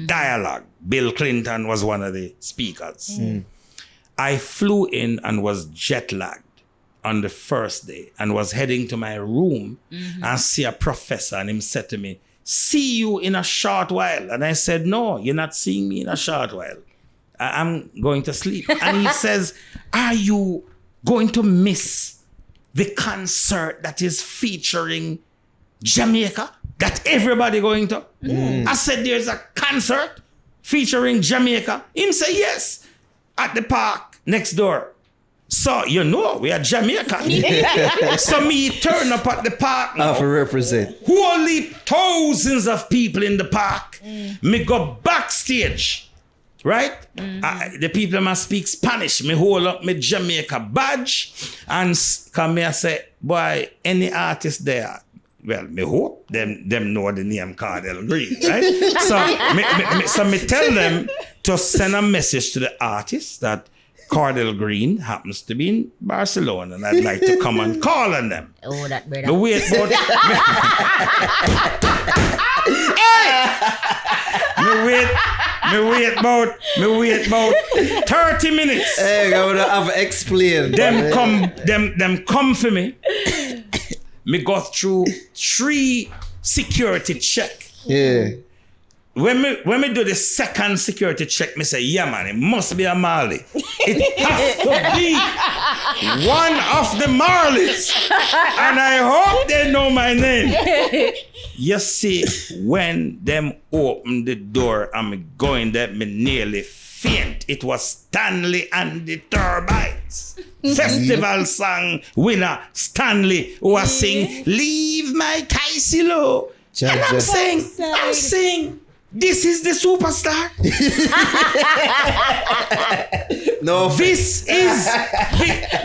Dialogue. Bill Clinton was one of the speakers. I flew in and was jet lagged on the first day and was heading to my room and see a professor, and him said to me, "See you in a short while." And I said, "No, you're not seeing me in a short while. I'm going to sleep." And he says, "Are you going to miss the concert that is featuring Jamaica, that everybody going to?" I said, "There's a concert featuring Jamaica?" He said, "Yes, at the park next door." So, we are Jamaican. So me turn up at the park now. To represent. Holy thousands of people in the park. Me go backstage. Right? The people must speak Spanish. Me hold up my Jamaica badge and come here and say, "Boy, any artist there?" Well, me hope them know the name Cordel Green, right? So me tell them to send a message to the artist that Cordel Green happens to be in Barcelona and I'd like to come and call on them. Oh, that brother. Me wait about Me wait about 30 minutes. Hey, I'm gonna have explained. Them come for me. Me go through 3 security check. Yeah. When me do the second security check, me say, "Yeah man, it must be a Marley. It has to be one of the Marleys. And I hope they know my name." You see, when them open the door and me going there, me nearly faint. It was Stanley and the Turbines. Festival song winner Stanley, who was sing "Leave My Kaisilo." And I'm saying, this is the superstar. No, this is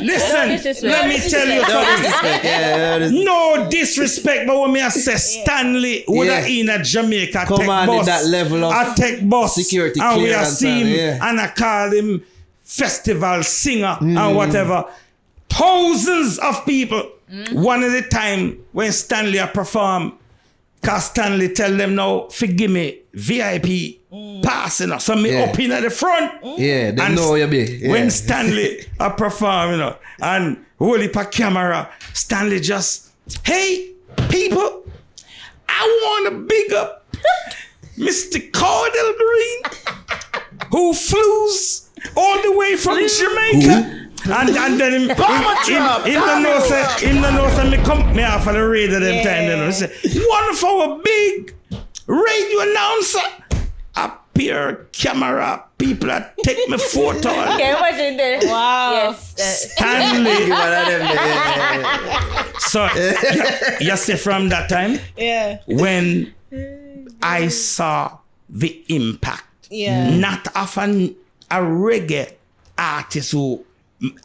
listen. Let me tell you something. No disrespect, but when me I say Stanley would have in a Jamaica come tech on bus, that level of a tech bus, security and we have clearance seen him, and I call him festival singer and whatever. Thousands of people. One at a time when Stanley perform. Cause Stanley tell them now, "Forgive me, VIP passing us." So me up in at the front. Yeah, they know you be. Yeah. When Stanley perform, and hold up a camera, Stanley just, "Hey, people, I want to big up Mr. Cordel Green, who flews all the way from Jamaica." And then him the north and me come me off of the radio them time then. Say, "One of our big radio announcer, a disappear. Camera people that take me photo. Okay, imagine that. Wow. Yes. Stanley. One of them, So you see from that time Yeah. when I saw the impact, Yeah. not of a reggae artist who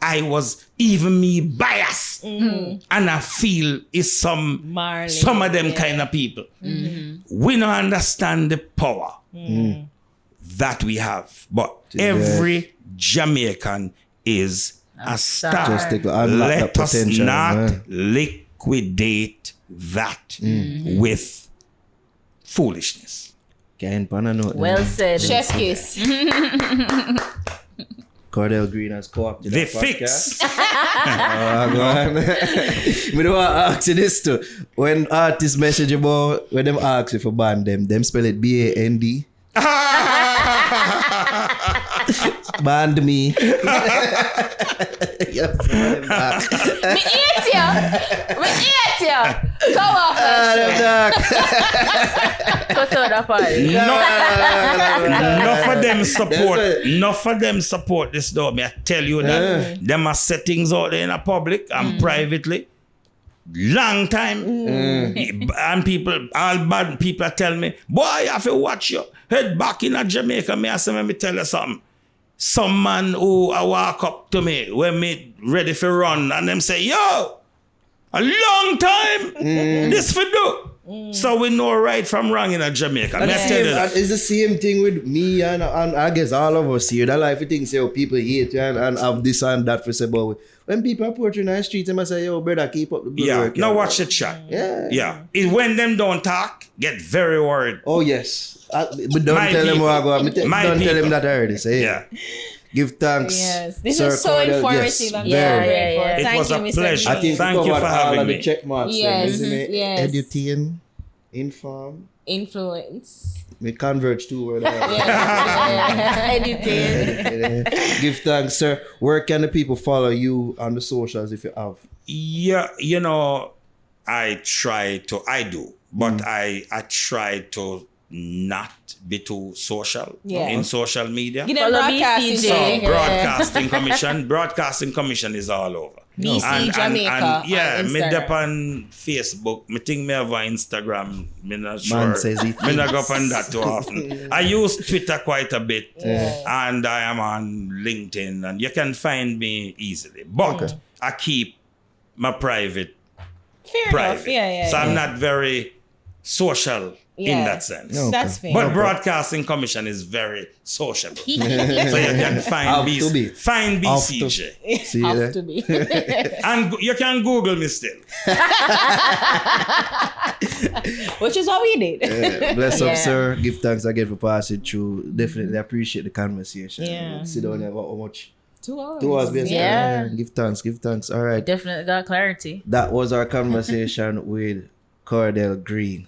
I was even me biased, and I feel is Marley, some of them kind of people. We don't understand the power that we have, but every Jamaican is a star. Just to unlock Let that us potential, not man. liquidate that with foolishness. Can't pan a note. Well said. Chef kiss. Cordel Green has co-opted The that podcast. fix. Go on. Me don't want to ask you this too. When artists message about, when them ask you for ban them spell it B-A-N-D. Band me. Yes, them back. We eat you. We eat you. Go off Ah, them that back. shit. Cut out the party. Enough of them support. That's it. Enough of them support this though. Me I tell you that them are settings out there in the public and privately. Long time. And people, all bad people tell me, boy, you have to watch your head back in Jamaica. Me I say, let me tell you something. Some man who I walk up to me when me ready for run and them say, yo, a long time this for do. So we know right from wrong in Jamaica. Me I tell you that. It's the same thing with me and I guess all of us here. That life we think say, oh, people hate you and have this and that for say about it. When people approach you in the street, they must say, yo, brother, keep up the good work. Now watch the chat. Yeah. When them don't talk, get very worried. Oh, yes. But don't My tell them people. what I go. My Don't tell them people. that already. Say, Yeah. Give thanks. Yes. This Sir is so Cordel. informative. Yes, I'm Yeah, very yeah, grateful. yeah. It Thank was you, a Mr. pleasure. I think Thank we you covered for all having of me. the check marks. Yes, Isn't it? yes. Edutain, inform. Influence. We converge to word. Editing. Give thanks, sir. Where can the people follow you on the socials if you have? Yeah, you know, I do, but I try to not be too social in social media. Give them Follow broadcasting. BCJ. So Jamaica. Broadcasting Commission is all over. BC Jamaica. Yeah, on me Instagram. dep on Facebook. Me think me have an Instagram. Me not sure. Man says he Me not go up on that too often. I use Twitter quite a bit, and I am on LinkedIn, and you can find me easily. But I keep my private. Fair private. enough. Yeah. So I'm not very social in Yeah. that sense. No. That's fair. But Broadcasting Commission is very sociable. So you can Have find to be. find Have to. BCJ. See you Have there. to be. And you can Google me still. Which is what we did. Bless up, Yeah. sir. Give thanks again for passing through. Definitely appreciate the conversation. Yeah. Sit down there about how much. 2 hours. 2 hours basically. Yeah. Give thanks. All right. Definitely got clarity. That was our conversation with Cordel Green.